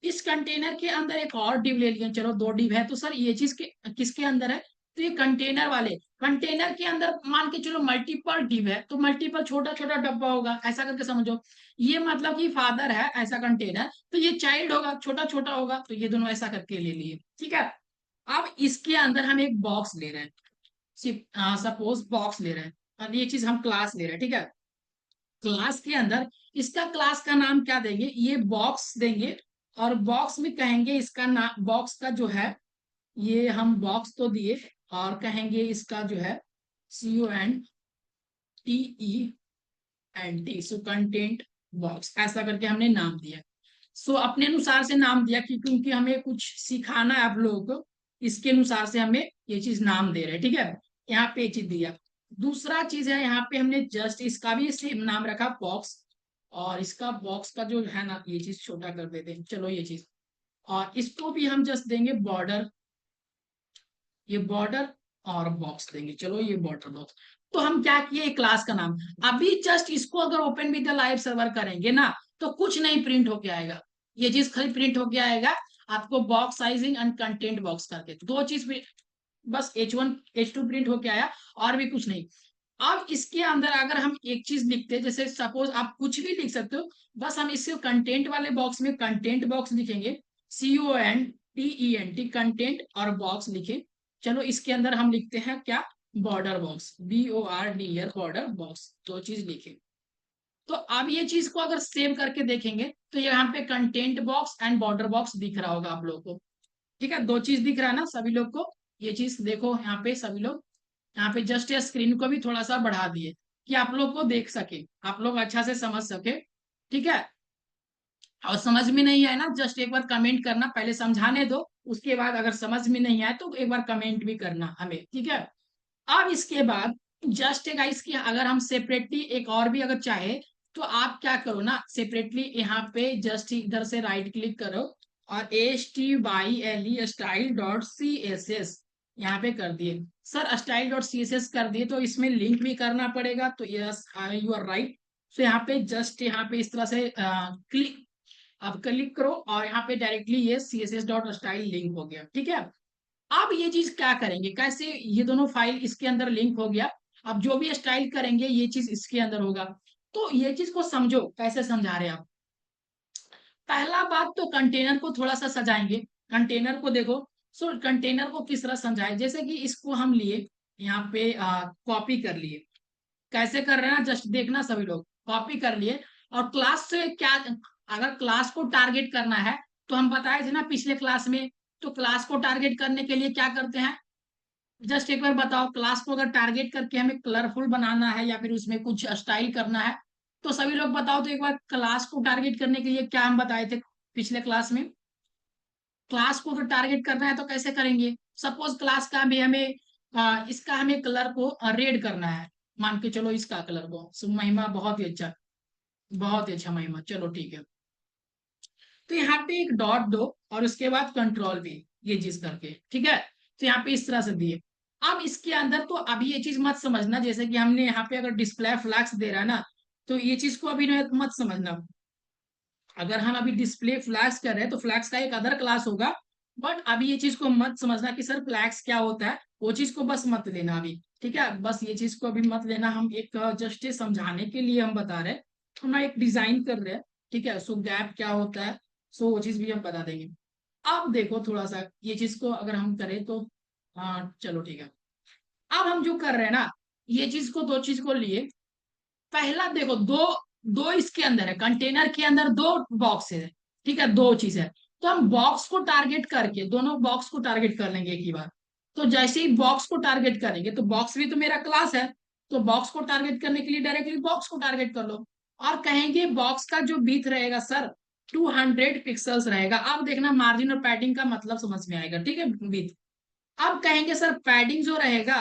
इस कंटेनर के अंदर एक और डिव ले लिया, चलो दो डिव है। तो सर ये चीज किसके अंदर है, तो ये कंटेनर वाले कंटेनर के अंदर मान के चलो मल्टीपल डिव है, तो मल्टीपल छोटा छोटा डब्बा होगा, ऐसा करके समझो। ये मतलब कि फादर है ऐसा कंटेनर, तो ये चाइल्ड होगा, छोटा छोटा होगा, तो ये दोनों ऐसा करके ले लिए। ठीक है, अब इसके अंदर हम एक बॉक्स ले रहे हैं, सपोज बॉक्स ले रहे हैं, और ये चीज हम क्लास ले रहे हैं। ठीक है, क्लास के अंदर इसका क्लास का नाम क्या देंगे, ये बॉक्स देंगे। और बॉक्स में कहेंगे इसका नाम, बॉक्स का जो है, ये हम बॉक्स तो दिए, और कहेंगे इसका जो है CONTENT, सो कंटेंट बॉक्स, ऐसा करके हमने नाम दिया। सो अपने अनुसार से नाम दिया कि क्योंकि हमें कुछ सिखाना है आप लोगों को, इसके अनुसार से हमें ये चीज नाम दे रहे हैं। ठीक है, यहाँ पे ये चीज दिया। दूसरा चीज है, यहाँ पे हमने जस्ट इसका भी सेम नाम रखा बॉक्स, और इसका बॉक्स का जो है ना, ये चीज छोटा कर देते हैं, चलो ये चीज। और इसको भी हम जस्ट देंगे बॉर्डर, ये बॉर्डर, और बॉक्स देंगे, चलो ये बॉर्डर बॉक्स। तो हम क्या किए, क्लास का नाम। अभी जस्ट इसको अगर open with the live server करेंगे ना, तो कुछ नहीं प्रिंट होके आएगा, ये चीज खाली प्रिंट होके आएगा आपको box sizing and content box करके, दो चीज बस H1 H2 प्रिंट होके आया, और भी कुछ नहीं। अब इसके अंदर अगर हम एक चीज लिखते हैं, जैसे सपोज आप कुछ भी लिख सकते हो, बस हम इससे कंटेंट वाले बॉक्स में कंटेंट बॉक्स लिखेंगे, CONTENT कंटेंट, और बॉक्स लिखे। चलो इसके अंदर हम लिखते हैं क्या, border box, BORDER border box, दो चीज लिखे। तो अब ये चीज को अगर सेव करके देखेंगे, तो यहाँ पे content box and border box दिख रहा होगा आप लोगों को। ठीक है, दो चीज दिख रहा है ना सभी लोग को, ये चीज देखो यहाँ पे सभी लोग, यहाँ पे जस्ट ये स्क्रीन को भी थोड़ा सा बढ़ा दिए कि आप लोग को देख सके, आप लोग अच्छा से समझ सके। ठीक है, और समझ में नहीं आए ना, जस्ट एक बार कमेंट करना, पहले समझाने दो, उसके बाद अगर समझ में नहीं आए तो एक बार कमेंट भी करना हमें। ठीक है, अब इसके बाद जस्ट गाइस की अगर हम सेपरेटली एक और भी अगर चाहे, तो आप क्या करो ना, सेपरेटली यहाँ पे जस्ट इधर से राइट क्लिक करो, और STYLE style.css यहाँ पे कर दिए। सर style.css कर दिए, तो इसमें लिंक भी करना पड़ेगा, तो यस यू आर राइट। तो यहाँ पे जस्ट यहाँ पे इस तरह से क्लिक, अब क्लिक करो, और यहाँ पे डायरेक्टली ये CSS.style लिंक हो गया। ठीक है, अब ये चीज क्या करेंगे, कैसे ये दोनों फाइल इसके अंदर लिंक हो गया, अब जो भी स्टाइल करेंगे ये चीज इसके अंदर होगा। तो ये चीज को समझो, कैसे समझा रहे हैं आप। पहला बात तो कंटेनर को थोड़ा सा सजाएंगे, कंटेनर को देखो। सो कंटेनर को किस तरह समझाए, जैसे कि इसको हम लिए यहाँ पे कॉपी कर लिए, कैसे कर रहे हैं ना, जस्ट देखना सभी लोग, कॉपी कर लिए। और क्लास से क्या, अगर क्लास को टारगेट करना है, तो हम बताए थे ना पिछले क्लास में, तो क्लास को टारगेट करने के लिए क्या करते हैं, जस्ट एक बार बताओ, क्लास को अगर टारगेट करके हमें कलरफुल बनाना है, या फिर उसमें कुछ स्टाइल करना है, तो सभी लोग बताओ तो एक बार, क्लास को टारगेट करने के लिए क्या हम बताए थे पिछले क्लास में। क्लास को अगर टारगेट करना है तो कैसे करेंगे, सपोज क्लास का भी हमें इसका हमें कलर को रेड करना है, मान के चलो इसका कलर को, महिमा बहुत ही अच्छा, बहुत ही अच्छा महिमा, चलो ठीक है। तो यहाँ पे एक डॉट दो, और उसके बाद कंट्रोल भी, ये चीज करके। ठीक है, तो यहाँ पे इस तरह से दिए। अब इसके अंदर तो अभी ये चीज मत समझना, जैसे कि हमने यहाँ पे अगर डिस्प्ले फ्लैक्स दे रहा है ना, तो ये चीज को अभी मत समझना। अगर हम अभी डिस्प्ले फ्लैक्स कर रहे हैं, तो फ्लैक्स का एक अदर क्लास होगा, बट अभी ये चीज को मत समझना कि सर फ्लैक्स क्या होता है, वो चीज को बस मत लेना अभी। ठीक है, बस ये चीज को अभी मत लेना, हम एक जस्ट समझाने के लिए हम बता रहे हैं, हम ना एक डिजाइन कर रहे हैं। ठीक है, सो गैप क्या होता है, सो वो चीज भी हम बता देंगे। अब देखो थोड़ा सा ये चीज को अगर हम करें तो, हाँ चलो ठीक है। अब हम जो कर रहे हैं ना, ये चीज को, दो चीज को लिए। पहला देखो, दो दो इसके अंदर है, कंटेनर के अंदर दो बॉक्स है। ठीक है, दो चीज है, तो हम बॉक्स को टारगेट करके दोनों बॉक्स को टारगेट कर लेंगे एक ही बार। तो जैसे ही बॉक्स को टारगेट करेंगे, तो बॉक्स भी तो मेरा क्लास है, तो बॉक्स को टारगेट करने के लिए डायरेक्टली बॉक्स को टारगेट कर लो। और कहेंगे बॉक्स का जो बीथ रहेगा सर, 200 पिक्सल्स रहेगा। अब देखना मार्जिन और पैडिंग का मतलब समझ में आएगा। ठीक है, बीथ अब कहेंगे सर पैडिंग जो रहेगा,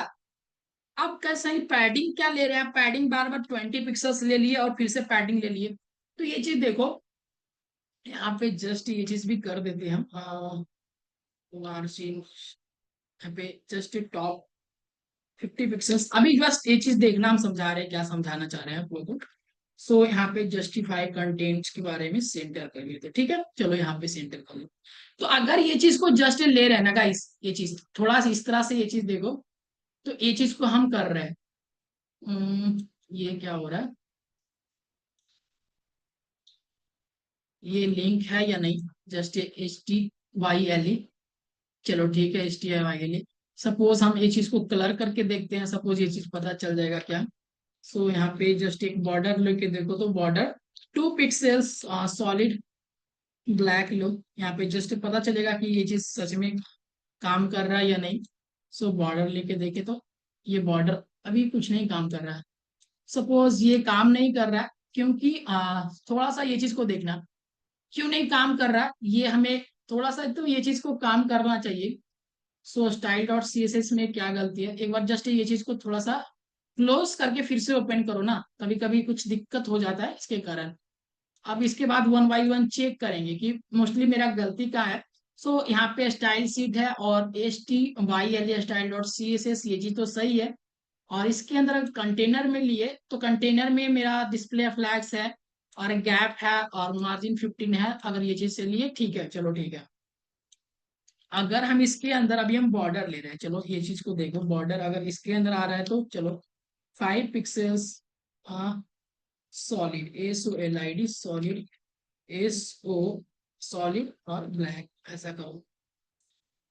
अब कैसे ही पैडिंग क्या ले रहे हैं, पैडिंग बार बार 20 पिक्सल्स ले लिए और फिर से पैडिंग ले लिए। तो ये चीज देखो, यहाँ पे जस्ट ये चीज भी कर देते हैं हम, मार्जिन यहाँ पे जस्ट टॉप 50 पिक्सल्स। अभी बस ये चीज देखना, हम समझा रहे हैं क्या समझाना चाह रहे हैं आप लोगों को। सो यहाँ पे जस्टिफाई कंटेंट्स के बारे में सेंटर कर लेते, ठीक है, चलो यहाँ पे सेंटर कर लो। तो अगर ये चीज को जस्ट ले रहे हैं ना गाइस, ये चीज थोड़ा सा इस तरह से ये चीज देखो, तो ये चीज को हम कर रहे हैं। ये क्या हो रहा है, ये लिंक है या नहीं, जस्ट HTYLE, चलो ठीक है HTML। सपोज हम ये चीज को कलर करके देखते हैं, सपोज ये चीज पता चल जाएगा क्या। सो यहाँ पे जस्ट एक बॉर्डर लेके देखो, तो बॉर्डर 2 पिक्सल्स सॉलिड ब्लैक लो, यहाँ पे जस्ट पता चलेगा कि ये चीज सच में काम कर रहा है या नहीं। सो बॉर्डर लेके देखे तो ये बॉर्डर अभी कुछ नहीं काम कर रहा है। सपोज ये काम नहीं कर रहा है क्योंकि थोड़ा सा ये चीज को देखना, क्यों नहीं काम कर रहा, ये हमें थोड़ा सा तो ये चीज को काम करना चाहिए। सो स्टाइल डॉट CSS में क्या गलती है, एक बार जस्ट ये चीज को थोड़ा सा क्लोज करके फिर से ओपन करो ना, कभी कभी कुछ दिक्कत हो जाता है इसके कारण। अब इसके बाद वन बाई वन चेक करेंगे कि मोस्टली मेरा गलती का है। सो यहाँ पे स्टाइल सीट है और HTYLE स्टाइल डॉट CSS, ये चीज तो सही है। और इसके अंदर अगर कंटेनर में लिए तो कंटेनर में मेरा डिस्प्ले फ्लैग्स है और गैप है और मार्जिन 15 है, अगर ये चीज से लिए ठीक है, चलो ठीक है। अगर हम इसके अंदर अभी हम बॉर्डर ले रहे हैं, चलो ये चीज को देखो, बॉर्डर अगर इसके अंदर आ रहा है तो चलो 5 pixels solid, SOLID solid, SO solid और ब्लैक, ऐसा करो।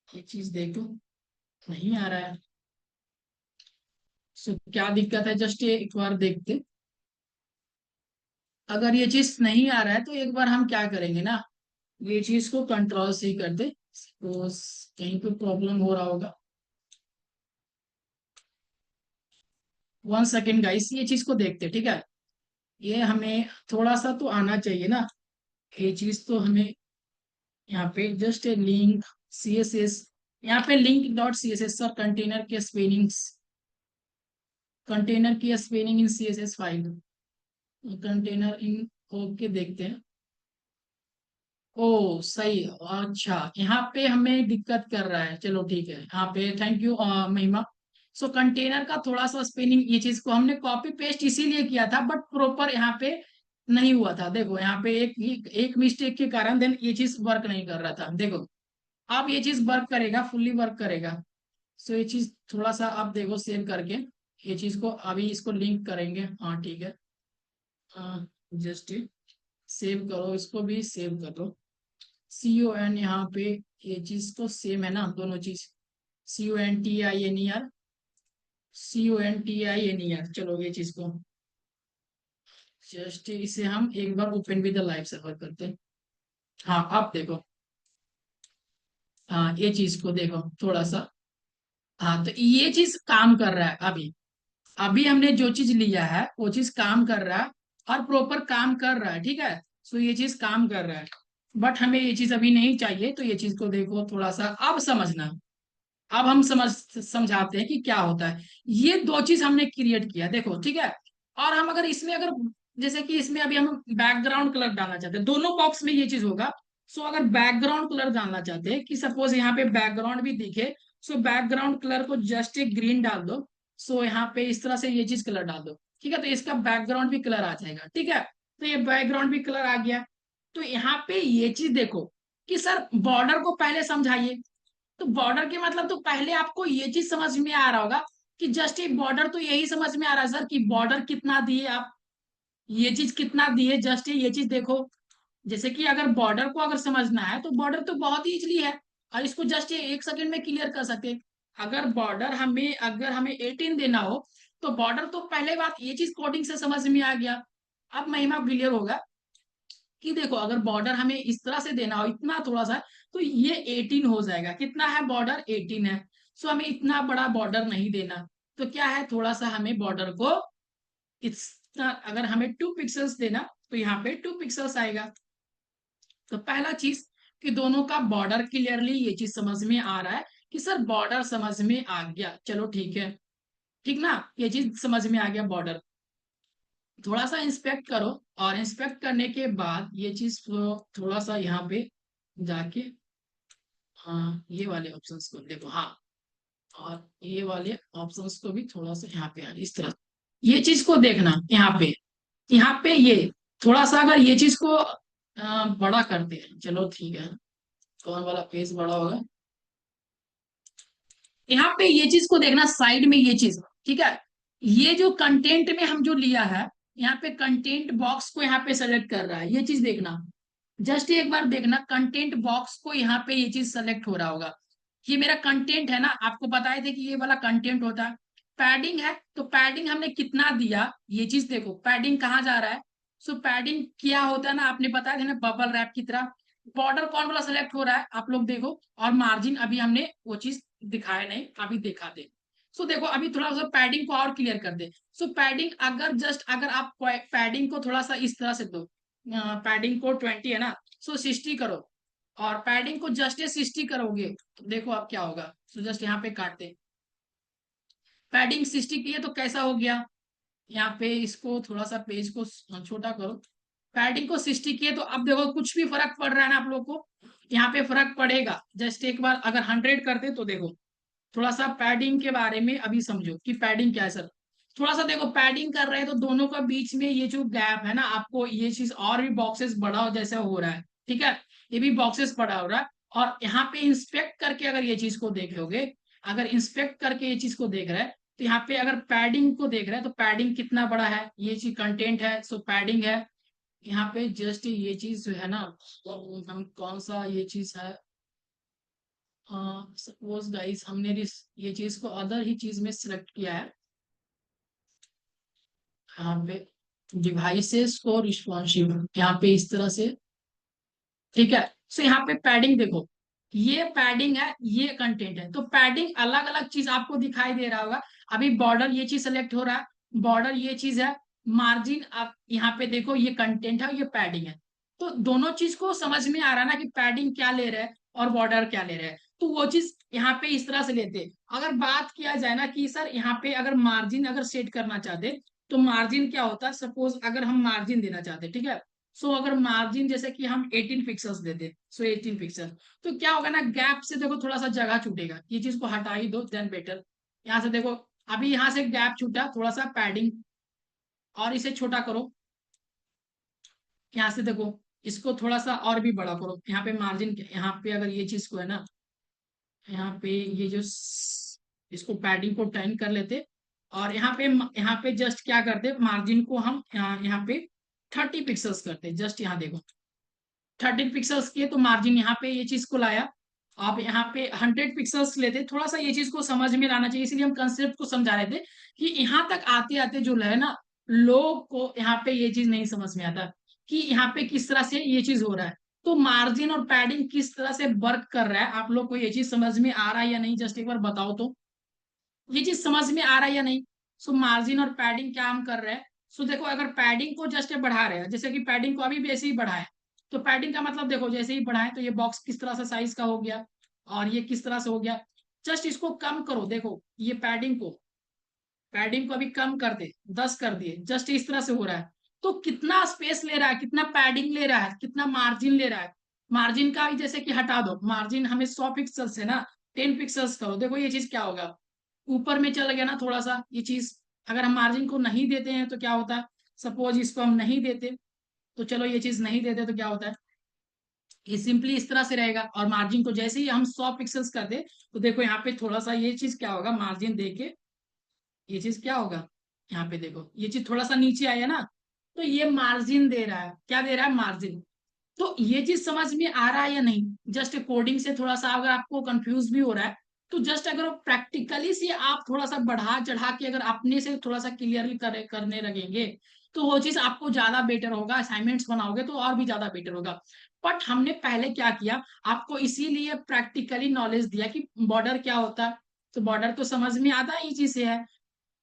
ये चीज देखो नहीं आ रहा है, सो क्या दिक्कत है, जस्ट ये एक बार देखते। अगर ये चीज नहीं आ रहा है तो एक बार हम क्या करेंगे ना, ये चीज को कंट्रोल C कर दे, सपोज कहीं पे प्रॉब्लम हो रहा होगा। 1 सेकेंड गाइस, ये चीज को देखते, ठीक है। ये हमें थोड़ा सा तो आना चाहिए ना, ये चीज तो हमें यहाँ पे जस्ट लिंक CSS, यहाँ पे लिंक डॉट CSS और कंटेनर की spelling in CSS file, container in, okay देखते हैं। ओ सही, अच्छा यहाँ पे हमें दिक्कत कर रहा है, चलो ठीक है, यहाँ पे थैंक यू महिमा। सो कंटेनर का थोड़ा सा स्पेलिंग, ये चीज को हमने कॉपी पेस्ट इसीलिए किया था बट प्रॉपर यहाँ पे नहीं हुआ था, देखो यहाँ पे एक मिस्टेक के कारण देन ये चीज वर्क नहीं कर रहा था, देखो अब ये चीज वर्क करेगा, फुल्ली वर्क करेगा। सो ये चीज थोड़ा सा आप देखो सेव करके, ये चीज को अभी इसको लिंक करेंगे, हाँ ठीक है। जस्ट सेव करो, इसको भी सेव कर लो। CON यहाँ पे, ये चीज तो सेम है ना दोनों चीज, CONTINER, CONTINER, चलो ये चीज को जस्ट इसे हम एक बार open with the live server करते हैं। हाँ आप देखो, हाँ ये चीज को देखो थोड़ा सा, हाँ तो ये चीज काम कर रहा है अभी, अभी हमने जो चीज लिया है वो चीज काम कर रहा है और प्रॉपर काम कर रहा है, ठीक है। सो ये चीज काम कर रहा है बट हमें ये चीज अभी नहीं चाहिए, तो ये चीज को देखो थोड़ा सा, अब समझना। अब हम समझाते हैं कि क्या होता है। ये दो चीज हमने क्रिएट किया, देखो ठीक है। और हम अगर इसमें अगर जैसे कि इसमें अभी हम बैकग्राउंड कलर डालना चाहते हैं, दोनों बॉक्स में ये चीज होगा। सो अगर बैकग्राउंड कलर डालना चाहते हैं कि सपोज यहाँ पे बैकग्राउंड भी दिखे, सो बैकग्राउंड कलर को जस्ट एक ग्रीन डाल दो। सो यहाँ पे इस तरह से ये चीज कलर डाल दो, ठीक है, तो इसका बैकग्राउंड भी कलर आ जाएगा, ठीक है। तो ये बैकग्राउंड भी कलर आ गया। तो यहाँ पे ये चीज देखो कि सर बॉर्डर को पहले समझाइए, तो बॉर्डर के मतलब तो पहले आपको ये चीज समझ में आ रहा होगा कि जस्ट एक बॉर्डर, तो यही समझ में आ रहा है सर कि बॉर्डर कितना दिए आप, ये चीज कितना दिए, जस्ट ये चीज देखो। जैसे कि अगर बॉर्डर को अगर समझना है तो बॉर्डर तो बहुत ही इजली है और इसको जस्ट ये 1 सेकंड में क्लियर कर सकते हैं। अगर हमें 18 देना हो तो बॉर्डर तो पहले बात ये चीज कोडिंग से समझ में आ गया। अब महिमा क्लियर होगा कि देखो अगर बॉर्डर हमें इस तरह से देना हो इतना थोड़ा सा, तो ये 18 हो जाएगा, कितना है बॉर्डर 18 है। सो हमें इतना बड़ा बॉर्डर नहीं देना, तो क्या है थोड़ा सा हमें बॉर्डर को इतना, अगर हमें 2 पिक्सल्स देना तो यहाँ पे 2 पिक्सल्स आएगा। तो पहला चीज कि दोनों का बॉर्डर क्लियरली ये चीज समझ में आ रहा है कि सर बॉर्डर समझ में आ गया, चलो ठीक है, ठीक ना, ये चीज समझ में आ गया बॉर्डर। थोड़ा सा इंस्पेक्ट करो, और इंस्पेक्ट करने के बाद ये चीज थोड़ा सा यहाँ पे जाके, हाँ ये वाले ऑप्शंस को देखो, हाँ, और ये वाले ऑप्शंस को भी थोड़ा सा यहाँ पे इस तरह, ये चीज को देखना यहाँ पे ये थोड़ा सा, अगर ये चीज को बड़ा करते हैं, चलो ठीक है, कौन वाला पेज बड़ा होगा, यहाँ पे ये चीज को देखना, साइड में ये चीज, ठीक है, ये जो कंटेंट में हम जो लिया है, यहाँ पे कंटेंट बॉक्स को यहाँ पे सेलेक्ट कर रहा है, ये चीज देखना, जस्ट एक बार देखना कंटेंट बॉक्स को, यहाँ पे ये चीज सेलेक्ट हो रहा होगा, ये मेरा कंटेंट है ना, आपको बताए थे कि ये वाला कंटेंट होता है। पैडिंग है, तो पैडिंग हमने कितना दिया, ये चीज देखो, पैडिंग कहाँ जा रहा है, सो पैडिंग क्या होता है ना, आपने बताया था ना बबल रैप की तरह। बॉर्डर कौन वाला सेलेक्ट हो रहा है आप लोग देखो, और मार्जिन अभी हमने वो चीज दिखाया नहीं, अभी दिखा दे। सो देखो अभी थोड़ा सा पैडिंग को और क्लियर कर दे। सो पैडिंग अगर जस्ट अगर आप पैडिंग को थोड़ा सा इस तरह से दो, पैडिंग को 20 है ना, सो 60 करो, और पैडिंग को जस्ट 60 करोगे तो देखो अब क्या होगा। सो जस्ट यहाँ पे काटते, पैडिंग 60 की है तो कैसा हो गया, यहाँ पे इसको थोड़ा सा पेज को छोटा करो, पैडिंग को 60 की है तो अब देखो कुछ भी फर्क पड़ रहा है ना आप लोग को, यहाँ पे फर्क पड़ेगा। जस्ट एक बार अगर 100 करते तो देखो, थोड़ा सा पैडिंग के बारे में अभी समझो कि पैडिंग क्या है सर। थोड़ा सा देखो पैडिंग कर रहे हैं तो दोनों का बीच में ये जो गैप है ना, आपको ये चीज और भी बॉक्सेस बड़ा हो जैसा हो रहा है, ठीक है, ये भी बॉक्सेस बड़ा हो रहा है। और यहाँ पे इंस्पेक्ट करके अगर ये चीज को देखोगे, अगर इंस्पेक्ट करके ये चीज को देख रहा है, तो यहाँ पे अगर पैडिंग को देख रहा है तो पैडिंग कितना बड़ा है, ये चीज कंटेंट है, सो पैडिंग है। यहाँ पे जस्ट ये चीज जो है ना, हम कौन सा ये चीज है, सपोज गाइस हमने ये चीज को अदर ही चीज में सिलेक्ट किया है, यहाँ पे डिवाइसेस को रिस्पॉन्सिव, यहाँ पे इस तरह से, ठीक है। सो यहाँ पे पैडिंग देखो, ये पैडिंग है, ये कंटेंट है, तो पैडिंग अलग अलग चीज आपको दिखाई दे रहा होगा। अभी बॉर्डर ये चीज सेलेक्ट हो रहा है, बॉर्डर ये चीज है, मार्जिन आप यहाँ पे देखो ये कंटेंट है, ये पैडिंग है। तो दोनों चीज को समझ में आ रहा है ना कि पैडिंग क्या ले रहा है और बॉर्डर क्या ले रहा है, तो वो चीज यहाँ पे इस तरह से लेते हैं। अगर बात किया जाए ना कि सर यहाँ पे अगर मार्जिन अगर सेट करना चाहते, तो मार्जिन क्या होता है, सपोज अगर हम मार्जिन देना चाहते, ठीक है, सो अगर मार्जिन जैसे कि हम 18 पिक्सल्स देते, सो 18 पिक्सल, तो क्या होगा ना, गैप से देखो थोड़ा सा जगह छूटेगा, ये चीज को हटा ही दो देन बेटर। यहाँ से देखो, अभी यहाँ से गैप छूटा, थोड़ा सा पैडिंग और इसे छोटा करो, यहाँ से देखो इसको थोड़ा सा और भी बड़ा करो, यहाँ पे मार्जिन, यहाँ पे अगर ये चीज को है ना, यहाँ पे ये जो इसको पैडिंग को 10 कर लेते, और यहाँ पे जस्ट क्या करते, मार्जिन को हम यहाँ पे 30 पिक्सल्स करते, जस्ट यहाँ देखो 13 पिक्सल्स किए तो मार्जिन यहाँ पे ये चीज को लाया। आप यहाँ पे 100 पिक्सल्स लेते, थोड़ा सा ये चीज को समझ में लाना चाहिए, इसलिए हम कंसेप्ट को समझा रहे थे कि यहाँ तक आते आते जो है ना, लोग को यहाँ पे ये चीज नहीं समझ में आता कि यहाँ पे किस तरह से ये चीज हो रहा है। तो मार्जिन और पैडिंग किस तरह से वर्क कर रहा है, आप लोग को ये चीज समझ में आ रहा है या नहीं, जस्ट एक बार बताओ तो, ये चीज समझ में आ रहा है या नहीं। सो मार्जिन और पैडिंग क्या हम कर रहे हैं, सो देखो अगर पैडिंग को जस्ट बढ़ा रहे हैं, जैसे कि पैडिंग को अभी भी ऐसे ही बढ़ाए, तो पैडिंग का मतलब देखो जैसे ही बढ़ाए तो ये बॉक्स किस तरह से साइज का हो गया, और ये किस तरह से हो गया। जस्ट इसको कम करो, देखो ये पैडिंग को अभी कम कर दे, 10 कर दिए, जस्ट इस तरह से हो रहा है। तो कितना स्पेस ले रहा है, कितना पैडिंग ले रहा है, कितना मार्जिन ले रहा है। मार्जिन का भी जैसे कि हटा दो, मार्जिन हमें 100 पिक्सल्स है ना, 10 पिक्सल्स करो, देखो ये चीज क्या होगा, ऊपर में चल गया ना थोड़ा सा ये चीज। अगर हम मार्जिन को नहीं देते हैं तो क्या होता है, सपोज इसको हम नहीं देते, तो चलो ये चीज नहीं देते तो क्या होता है, ये सिंपली इस तरह से रहेगा। और मार्जिन को जैसे ही हम 100 पिक्सल्स कर दे, तो देखो यहाँ पे थोड़ा सा ये चीज क्या होगा, मार्जिन देके ये चीज क्या होगा, यहाँ पे देखो ये चीज थोड़ा सा नीचे आया ना, तो ये मार्जिन दे रहा है, क्या दे रहा है, मार्जिन। तो ये चीज समझ में आ रहा है या नहीं, जस्ट कोडिंग से थोड़ा सा अगर आपको कंफ्यूज भी हो रहा है, तो जस्ट अगर प्रैक्टिकली से आप थोड़ा सा बढ़ा चढ़ा के अगर अपने से थोड़ा सा क्लियरली करने लगेंगे, तो वो चीज आपको ज्यादा बेटर होगा, असाइनमेंट्स बनाओगे तो और भी ज्यादा बेटर होगा। बट हमने पहले क्या किया, आपको इसीलिए प्रैक्टिकली नॉलेज दिया कि बॉर्डर क्या होता है, तो बॉर्डर तो समझ में आता ही चीज से है।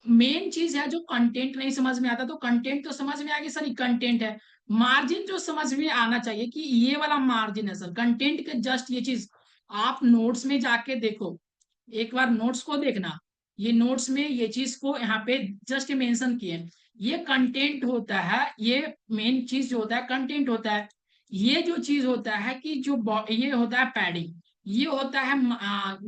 मेन चीज है जो कंटेंट नहीं समझ में आता, तो कंटेंट तो समझ में आ गया सर, कंटेंट है। मार्जिन जो समझ में आना चाहिए कि ये वाला मार्जिन है सर, कंटेंट के जस्ट ये चीज आप नोट्स में जाके देखो, एक बार नोट्स को देखना, ये नोट्स में ये चीज को यहाँ पे जस्ट मेंशन किए, ये कंटेंट होता है, ये मेन चीज जो होता है कंटेंट होता है। ये जो चीज होता है कि जो ये होता है पैडिंग, ये होता है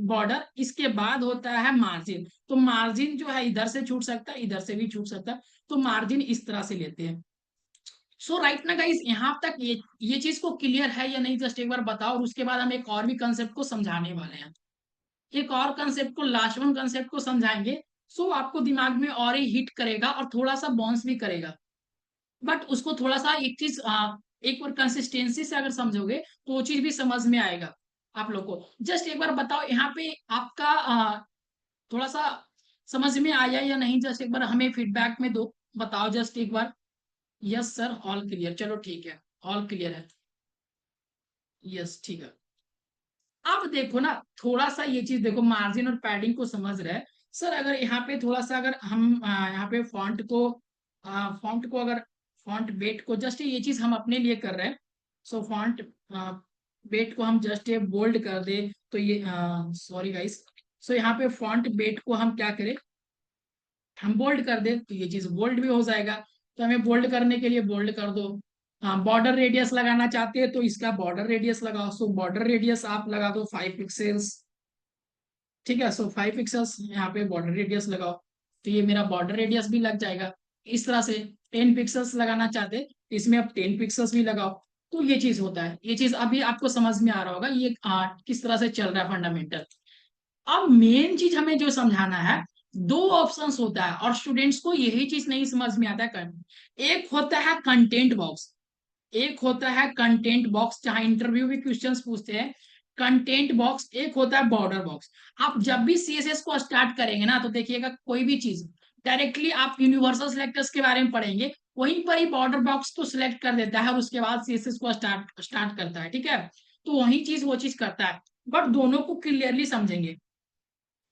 बॉर्डर, इसके बाद होता है मार्जिन। तो मार्जिन जो है इधर से छूट सकता है, इधर से भी छूट सकता है, तो मार्जिन इस तरह से लेते हैं। सो राइट ना गाइस, यहाँ तक ये चीज को क्लियर है या नहीं, जस्ट एक बार बताओ, और उसके बाद हम एक और भी कंसेप्ट को समझाने वाले हैं। एक और कंसेप्ट को, लास्ट वन कंसेप्ट को समझाएंगे। सो आपको दिमाग में और ही हिट करेगा और थोड़ा सा बाउंस भी करेगा, बट उसको थोड़ा सा एक चीज एक बार कंसिस्टेंसी से अगर समझोगे तो वो चीज भी समझ में आएगा आप लोग को। जस्ट एक बार बताओ यहाँ पे आपका थोड़ा सा समझ में आया या नहीं, जस्ट एक बार हमें फीडबैक में दो, बताओ जस्ट एक बार। यस सर, ऑल क्लियर, चलो ठीक है, ऑल क्लियर है। यस ठीक है। अब देखो ना, थोड़ा सा ये चीज देखो, मार्जिन और पैडिंग को समझ रहे हैं सर। अगर यहाँ पे थोड़ा सा अगर हम यहाँ पे फॉन्ट को अगर फॉन्ट वेट को जस्ट ये चीज हम अपने लिए कर रहे हैं। सो फॉन्ट वेट को हम जस्ट ये बोल्ड कर दे, तो ये सॉरी गाइस। सो यहाँ पे फॉन्ट वेट को हम क्या करें, हम बोल्ड कर दे, तो ये चीज बोल्ड भी हो जाएगा। तो हमें बोल्ड करने के लिए बोल्ड कर दो। हाँ, बॉर्डर रेडियस लगाना चाहते हैं तो इसका बॉर्डर रेडियस लगाओ। सो बॉर्डर रेडियस आप लगा दो 5 पिक्सल्स। ठीक है, सो 5 पिक्सल्स यहाँ पे बॉर्डर रेडियस लगाओ, तो ये मेरा बॉर्डर रेडियस भी लग जाएगा। इस तरह से 10 पिक्सल्स लगाना चाहते तो इसमें आप 10 पिक्सल्स भी लगाओ। तो ये चीज होता है, ये चीज अभी आपको समझ में आ रहा होगा ये किस तरह से चल रहा है फंडामेंटल। अब मेन चीज हमें जो समझाना है, दो ऑप्शंस होता है और स्टूडेंट्स को यही चीज नहीं समझ में आता है। एक होता है कंटेंट बॉक्स, एक होता है कंटेंट बॉक्स जहां इंटरव्यू में क्वेश्चंस पूछते हैं, कंटेंट बॉक्स। एक होता है बॉर्डर बॉक्स। आप जब भी सीएसएस को स्टार्ट करेंगे ना, तो देखिएगा कोई भी चीज डायरेक्टली आप यूनिवर्सल सिलेक्टर्स के बारे में पढ़ेंगे, वहीं पर ही बॉर्डर बॉक्स को सिलेक्ट कर देता है और उसके बाद सीएसएस को स्टार्ट स्टार्ट करता है। ठीक है, तो वही चीज वो चीज करता है, बट दोनों को क्लियरली समझेंगे।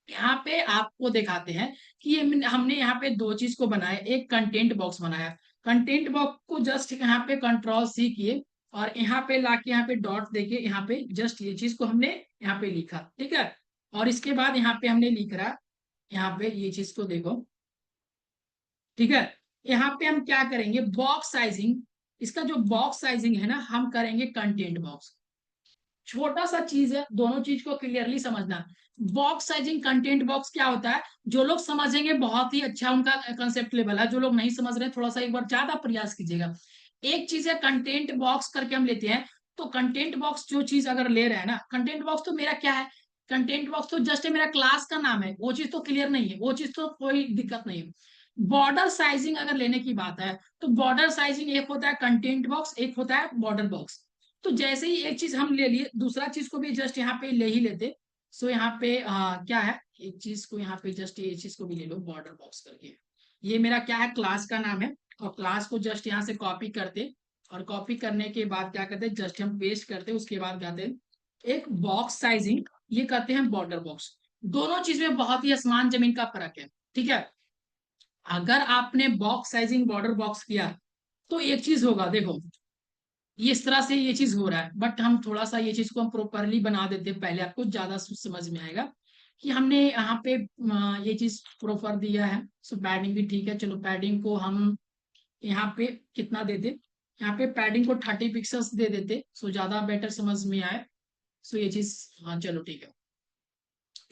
यहाँ पे आपको दिखाते हैं कि ये हमने यहाँ पे दो चीज को बनाया, एक कंटेंट बॉक्स बनाया। कंटेंट बॉक्स को जस्ट यहाँ पे कंट्रोल सी किए और यहाँ पे लाके यहाँ पे डॉट देके यहाँ पे जस्ट ये चीज को हमने यहाँ पे लिखा। ठीक है, और इसके बाद यहाँ पे हमने लिख रहा, यहाँ पे ये चीज को देखो। ठीक है, यहाँ पे हम क्या करेंगे, बॉक्स साइजिंग, इसका जो बॉक्स साइजिंग है ना, हम करेंगे कंटेंट बॉक्स। छोटा सा चीज है, दोनों चीज को क्लियरली समझना। बॉक्स साइजिंग कंटेंट बॉक्स क्या होता है, जो लोग समझेंगे बहुत ही अच्छा उनका कंसेप्ट लेवल है, जो लोग नहीं समझ रहे थोड़ा सा एक बार ज्यादा प्रयास कीजिएगा। एक चीज है कंटेंट बॉक्स करके हम लेते हैं, तो कंटेंट बॉक्स जो चीज अगर ले रहे हैं ना, कंटेंट बॉक्स तो मेरा क्या है, कंटेंट बॉक्स तो जस्ट मेरा क्लास का नाम है, वो चीज तो क्लियर नहीं है, वो चीज तो कोई दिक्कत नहीं है। बॉर्डर साइजिंग अगर लेने की बात है, तो बॉर्डर साइजिंग एक होता है कंटेंट बॉक्स, एक होता है बॉर्डर बॉक्स। तो जैसे ही एक चीज हम ले लिए, दूसरा चीज को भी जस्ट यहाँ पे ले ही लेते। सो यहाँ पे क्या है, एक चीज को यहाँ पे जस्ट ये चीज को भी ले लो बॉर्डर बॉक्स करके। ये मेरा क्या है, क्लास का नाम है, और क्लास को जस्ट यहाँ से कॉपी करते, और कॉपी करने के बाद क्या करते हैं, जस्ट हम पेस्ट करते, उसके बाद कहते हैं एक बॉक्स साइजिंग, ये करते हैं बॉर्डर बॉक्स। दोनों चीज में बहुत ही आसमान जमीन का फर्क है। ठीक है, अगर आपने बॉक्स साइजिंग बॉर्डर बॉक्स किया तो एक चीज होगा, देखो ये इस तरह से ये चीज हो रहा है, बट हम थोड़ा सा ये चीज को हम प्रॉपरली बना देते हैं, पहले आपको ज्यादा समझ में आएगा कि हमने यहाँ पे ये चीज प्रॉपर दिया है। सो पैडिंग भी ठीक है, चलो पैडिंग को हम यहाँ पे कितना देते, यहाँ पे पैडिंग को 30 पिक्सल्स दे देते, सो ज्यादा बेटर समझ में आए। सो ये चीज, हाँ चलो ठीक है।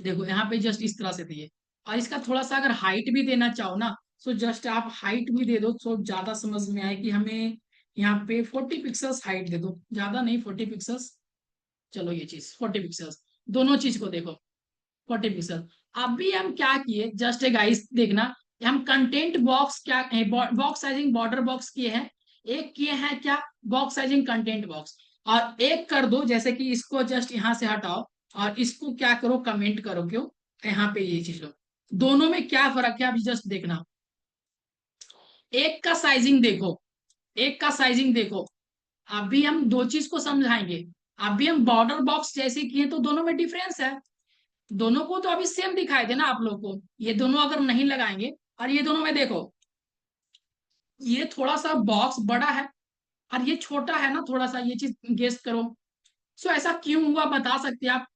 देखो यहाँ पे जस्ट इस तरह से दिए, और इसका थोड़ा सा अगर हाइट भी देना चाहो ना, सो जस्ट आप हाइट भी दे दो, सो ज्यादा समझ में आए कि हमें यहाँ पे 40 पिक्सल्स हाइट दे दो, ज्यादा नहीं 40 पिक्सल्स। चलो ये चीज 40 पिक्सल्स, दोनों चीज को देखो 40 पिक्सल। अभी हम क्या किए, जस्ट एक गाइस देखना, हम कंटेंट बॉक्स क्या बॉक्स साइजिंग बॉर्डर बॉक्स किए हैं, एक किए हैं क्या, बॉक्स साइजिंग कंटेंट बॉक्स। और एक कर दो, जैसे कि इसको जस्ट यहाँ से हटाओ और इसको क्या करो, कमेंट करो, क्यों यहाँ पे ये चीज लो। दोनों में क्या फर्क है अभी जस्ट देखना, एक का साइजिंग देखो, एक का साइजिंग देखो। अभी हम दो चीज को समझाएंगे, अभी हम बॉर्डर बॉक्स जैसे किए तो दोनों में डिफरेंस है। दोनों को तो अभी सेम दिखाई दे ना आप लोग को, ये दोनों अगर नहीं लगाएंगे, और ये दोनों में देखो, ये थोड़ा सा बॉक्स बड़ा है और ये छोटा है ना थोड़ा सा, ये चीज गेस करो। सो ऐसा क्यों हुआ बता सकते हैं आप,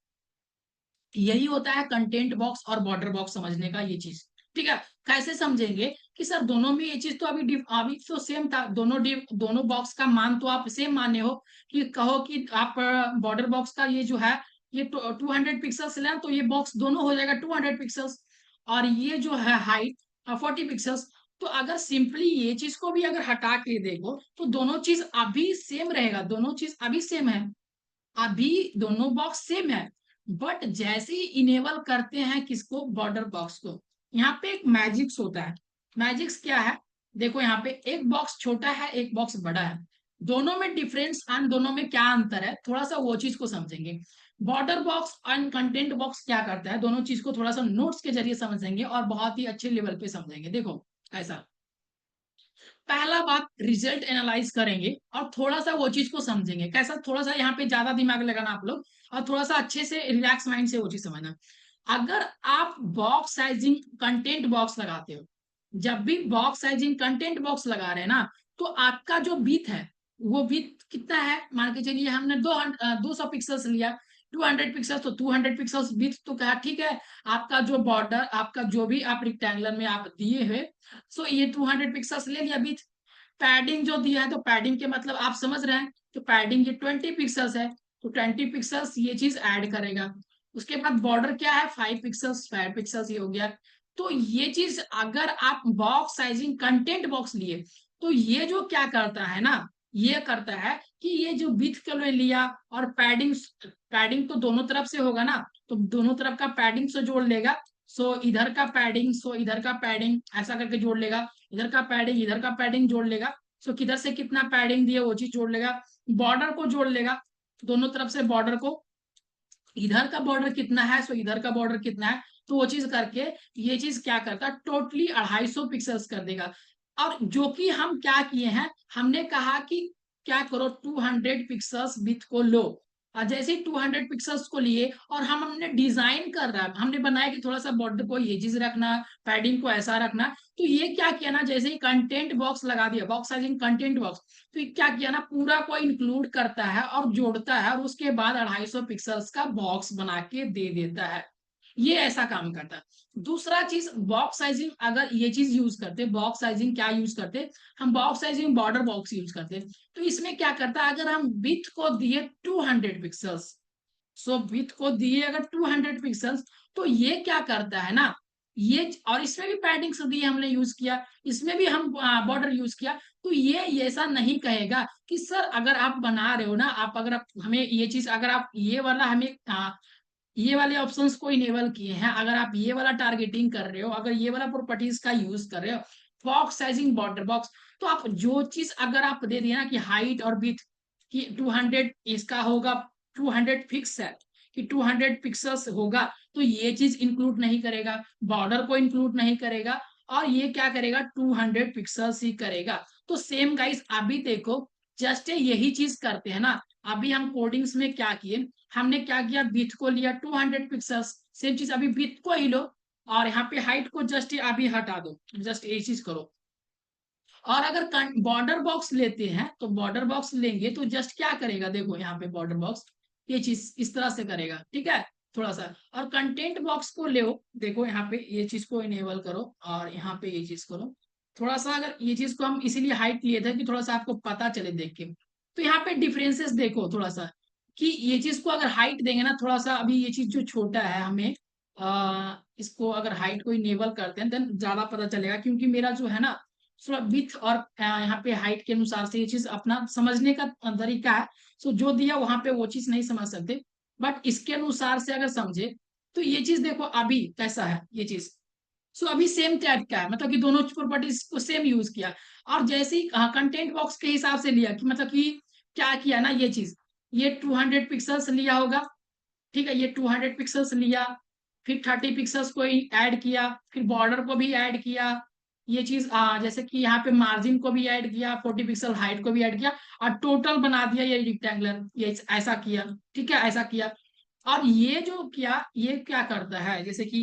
यही होता है कंटेंट बॉक्स और बॉर्डर बॉक्स समझने का ये चीज। ठीक है, कैसे समझेंगे कि सर दोनों में ये चीज तो अभी तो सेम था, दोनों बॉक्स का मान तो आप सेम माने हो, कि कहो कि आप बॉर्डर बॉक्स का ये जो है ये 200 पिक्सल्स लें तो ये बॉक्स दोनों हो जाएगा 200 पिक्सल्स, और ये जो है हाइट 40 पिक्सल्स। तो अगर सिंपली ये चीज को भी अगर हटा के देखो तो दोनों चीज अभी सेम रहेगा, दोनों चीज अभी सेम है, अभी दोनों बॉक्स सेम है। बट जैसे ही इनेबल करते हैं किसको, बॉर्डर बॉक्स को, यहाँ पे एक मैजिक्स होता है। मैजिक्स क्या है, देखो यहाँ पे एक बॉक्स छोटा है एक बॉक्स बड़ा है, दोनों में डिफरेंस एंड दोनों में क्या अंतर है थोड़ा सा वो चीज को समझेंगे। Border box and content box क्या करता है, दोनों चीज को थोड़ा सा नोट्स के जरिए समझेंगे और बहुत ही अच्छे लेवल पे समझेंगे। देखो ऐसा, पहला बात रिजल्ट एनालाइज करेंगे और थोड़ा सा वो चीज को समझेंगे कैसा, थोड़ा सा यहाँ पे ज्यादा दिमाग लगाना आप लोग, और थोड़ा सा अच्छे से रिलैक्स माइंड से वो चीज समझना। अगर आप बॉक्स साइजिंग कंटेंट बॉक्स लगाते हो, जब भी बॉक्स साइजिंग कंटेंट बॉक्स लगा रहे हैं ना, तो आपका जो विड्थ है वो विड्थ कितना है, मान के चलिए हमने 200 पिक्सल्स लिया, 200 पिक्सल्स, तो 200 पिक्सल्स विड्थ तो कहा ठीक है। आपका जो बॉर्डर, आपका जो भी आप रेक्टेंगुलर में आप दिए हुए, सो ये 200 पिक्सल्स ले लिया विड्थ। पैडिंग जो दिया है तो पैडिंग के मतलब आप समझ रहे हैं, तो पैडिंग ये 20 पिक्सल्स है, तो 20 पिक्सल्स ये चीज ऐड करेगा। उसके बाद बॉर्डर क्या है 5 पिक्सल्स, 5 पिक्सल्स ये हो गया। तो ये चीज अगर आप बॉक्स साइजिंग कंटेंट बॉक्स लिए, तो ये जो क्या करता है ना, ये करता है कि ये जो विड्थ के लिए लिया और पैडिंग, पैडिंग तो दोनों तरफ से होगा ना, तो दोनों तरफ का पैडिंग से जोड़ लेगा। सो इधर का पैडिंग, सो इधर का पैडिंग ऐसा करके जोड़ लेगा, इधर का पैडिंग इधर का पैडिंग जोड़ लेगा। सो किधर से कितना पैडिंग दिया वो चीज जोड़ लेगा, बॉर्डर को जोड़ लेगा, दोनों तरफ से बॉर्डर को, इधर का बॉर्डर कितना है सो इधर का बॉर्डर कितना है, तो वो चीज करके ये चीज क्या करता है टोटली 250 पिक्सल्स कर देगा। और जो कि हम क्या किए हैं, हमने कहा कि क्या करो 200 पिक्सल्स विथ को लो, और जैसे ही 200 पिक्सल्स को लिए और हमने डिजाइन कर रहा है, हमने बनाया कि थोड़ा सा बॉर्डर को ये चीज रखना, पैडिंग को ऐसा रखना, तो ये क्या किया ना, जैसे ही कंटेंट बॉक्स लगा दिया, बॉक्स साइजिंग कंटेंट बॉक्स, तो ये क्या किया ना पूरा को इंक्लूड करता है और जोड़ता है, और उसके बाद 250 पिक्सल्स का बॉक्स बना के दे देता है। ये ऐसा काम करता है। दूसरा चीज बॉक्स साइजिंग, अगर ये चीज यूज करते, बॉक्स साइजिंग क्या यूज करते, हम box sizing border box use करते, तो इसमें क्या करता है, अगर हम विड्थ को दिए 200 पिक्सल्स, सो विड्थ को दिए अगर 200 पिक्सल्स, तो ये क्या करता है ना, ये, और इसमें भी पैडिंग से दिए हमने यूज किया, इसमें भी हम बॉर्डर यूज किया, तो ये ऐसा नहीं कहेगा कि सर अगर आप बना रहे हो ना, आप अगर आप हमें ये चीज, अगर आप ये वाला हमें ये वाले ऑप्शंस को इनेबल किए हैं, अगर आप ये वाला टारगेटिंग कर रहे हो, अगर ये वाला प्रॉपर्टीज का यूज कर रहे हो, बॉक्स साइजिंग बॉर्डर बॉक्स, तो आप जो चीज अगर आप दे दिए ना कि हाइट और विड्थ की 200 इसका होगा, 200 फिक्स है कि 200 पिक्सल्स होगा, तो ये चीज इंक्लूड नहीं करेगा, बॉर्डर को इंक्लूड नहीं करेगा, और ये क्या करेगा 200 पिक्सल्स ही करेगा। तो सेम गाइस अभी देखो, जस्ट यही चीज करते हैं ना, अभी हम कोडिंग्स में क्या किए, हमने क्या किया विड्थ को लिया 200 पिक्सल्स, सेम चीज अभी विड्थ को ही लो, और यहाँ पे हाइट को जस्ट अभी हटा दो, जस्ट ये चीज करो। और अगर बॉर्डर बॉक्स लेते हैं, तो बॉर्डर बॉक्स लेंगे तो जस्ट क्या करेगा, देखो यहाँ पे बॉर्डर बॉक्स ये चीज इस तरह से करेगा, ठीक है थोड़ा सा। और कंटेंट बॉक्स को ले, देखो यहाँ पे ये चीज को इनेबल करो और यहाँ पे ये चीज करो, थोड़ा सा, अगर ये चीज को हम इसीलिए हाइट लिए थे कि थोड़ा सा आपको पता चले देख के, तो यहाँ पे डिफरेंसेस देखो थोड़ा सा, कि ये चीज को अगर हाइट देंगे ना थोड़ा सा, अभी ये चीज जो छोटा है हमें, इसको अगर हाइट को इनेबल करते हैं देन ज्यादा पता चलेगा, क्योंकि मेरा जो है ना थोड़ा विथ और यहाँ पे हाइट के अनुसार से ये चीज अपना समझने का तरीका है। सो जो दिया वहां पे वो चीज नहीं समझ सकते, बट इसके अनुसार से अगर समझे, तो ये चीज देखो अभी कैसा है ये चीज, सो अभी सेम टाइप का है, मतलब कि दोनों प्रॉपर्टीज को सेम यूज किया। और जैसे ही कंटेंट बॉक्स के हिसाब से लिया, कि मतलब कि क्या किया ना, ये चीज ये 200 पिक्सल्स लिया होगा, ठीक है, ये 200 पिक्सल्स लिया, फिर 30 पिक्सल्स को ऐड किया, फिर बॉर्डर को भी ऐड किया, ये चीज जैसे कि यहाँ पे मार्जिन को भी ऐड किया, 40 पिक्सल हाइट को भी ऐड किया, और टोटल बना दिया ये रिक्टेंगुलर, ये ऐसा किया, ठीक है ऐसा किया। और ये जो किया ये क्या करता है, जैसे कि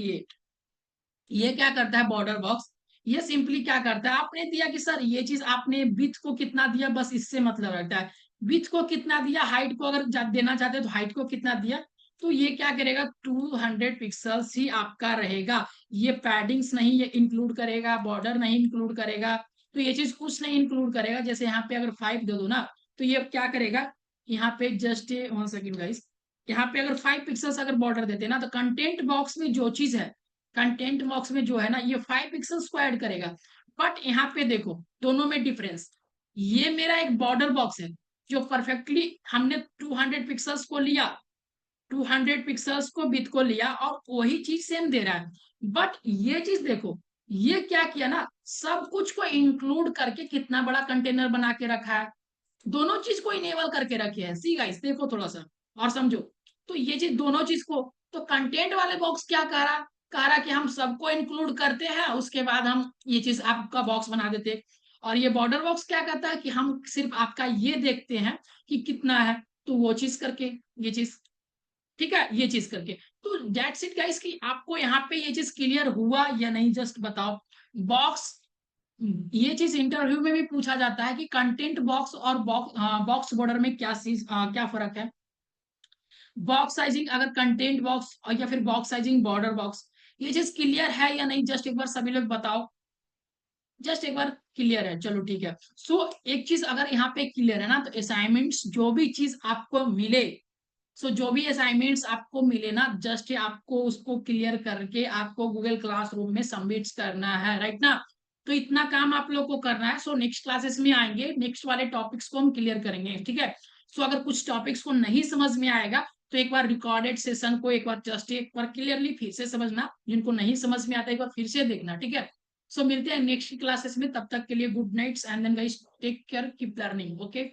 ये क्या करता है बॉर्डर बॉक्स, ये सिंपली क्या करता है, आपने दिया कि सर ये चीज आपने विड्थ को कितना दिया, बस इससे मतलब रखता है, विड्थ को कितना दिया, हाइट को अगर देना चाहते हैं तो हाइट को कितना दिया, तो ये क्या करेगा, 200 पिक्सल्स ही आपका रहेगा। ये पैडिंग्स नहीं ये इंक्लूड करेगा, बॉर्डर नहीं इंक्लूड करेगा, तो ये चीज कुछ नहीं इंक्लूड करेगा। जैसे यहाँ पे अगर 5 दे दो ना, तो ये क्या करेगा, यहाँ पे जस्ट 1 सेकेंड गाइस, यहाँ पे अगर 5 पिक्सल्स अगर बॉर्डर देते हैं ना, तो कंटेंट बॉक्स में जो चीज है, कंटेंट बॉक्स में जो है ना, ये 5 पिक्सल्स को ऐड करेगा। बट यहाँ पे देखो दोनों में डिफरेंस, ये मेरा एक बॉर्डर बॉक्स है जो परफेक्टली हमने 200 पिक्सल्स को लिया, 200 पिक्सल्स को विथ को लिया और वही चीज सेम दे रहा है। बट ये चीज देखो, ये क्या किया ना, सब कुछ को इंक्लूड करके कितना बड़ा कंटेनर बना के रखा है, दोनों चीज को इनेबल करके रखे है। सी गाइस देखो थोड़ा सा और समझो, तो ये चीज दोनों चीज को, तो कंटेंट वाले बॉक्स क्या कह रहा कि हम सबको इंक्लूड करते हैं, उसके बाद हम ये चीज आपका बॉक्स बना देते। और ये बॉर्डर बॉक्स क्या कहता है कि हम सिर्फ आपका ये देखते हैं कि कितना है, तो वो चीज करके ये चीज, ठीक है, ये चीज करके। तो डेट्स इट गाइस कि आपको यहाँ पे ये चीज क्लियर हुआ या नहीं, जस्ट बताओ। बॉक्स, ये चीज इंटरव्यू में भी पूछा जाता है कि कंटेंट बॉक्स और बॉक्स बॉर्डर में क्या चीज क्या फर्क है। बॉक्स साइजिंग अगर कंटेंट बॉक्स और या फिर बॉक्स साइजिंग बॉर्डर बॉक्स, ये चीज क्लियर है या नहीं, जस्ट एक बार सभी लोग बताओ, जस्ट एक बार क्लियर है, चलो ठीक है। सो एक चीज अगर यहाँ पे क्लियर है ना, तो असाइनमेंट्स जो भी चीज आपको मिले, सो जो भी असाइनमेंट्स आपको मिले ना, जस्ट आपको उसको क्लियर करके आपको गूगल क्लासरूम में सबमिट करना है, राइट ना। तो इतना काम आप लोग को करना है। सो नेक्स्ट क्लासेस में आएंगे, नेक्स्ट वाले टॉपिक्स को हम क्लियर करेंगे, ठीक है। सो अगर कुछ टॉपिक्स को नहीं समझ में आएगा, तो एक बार रिकॉर्डेड सेशन को एक बार जस्ट एक बार क्लियरली फिर से समझना, जिनको नहीं समझ में आता एक बार फिर से देखना, ठीक है। सो मिलते हैं नेक्स्ट क्लासेस में, तब तक के लिए good nights and then guys take care, keep learning, okay.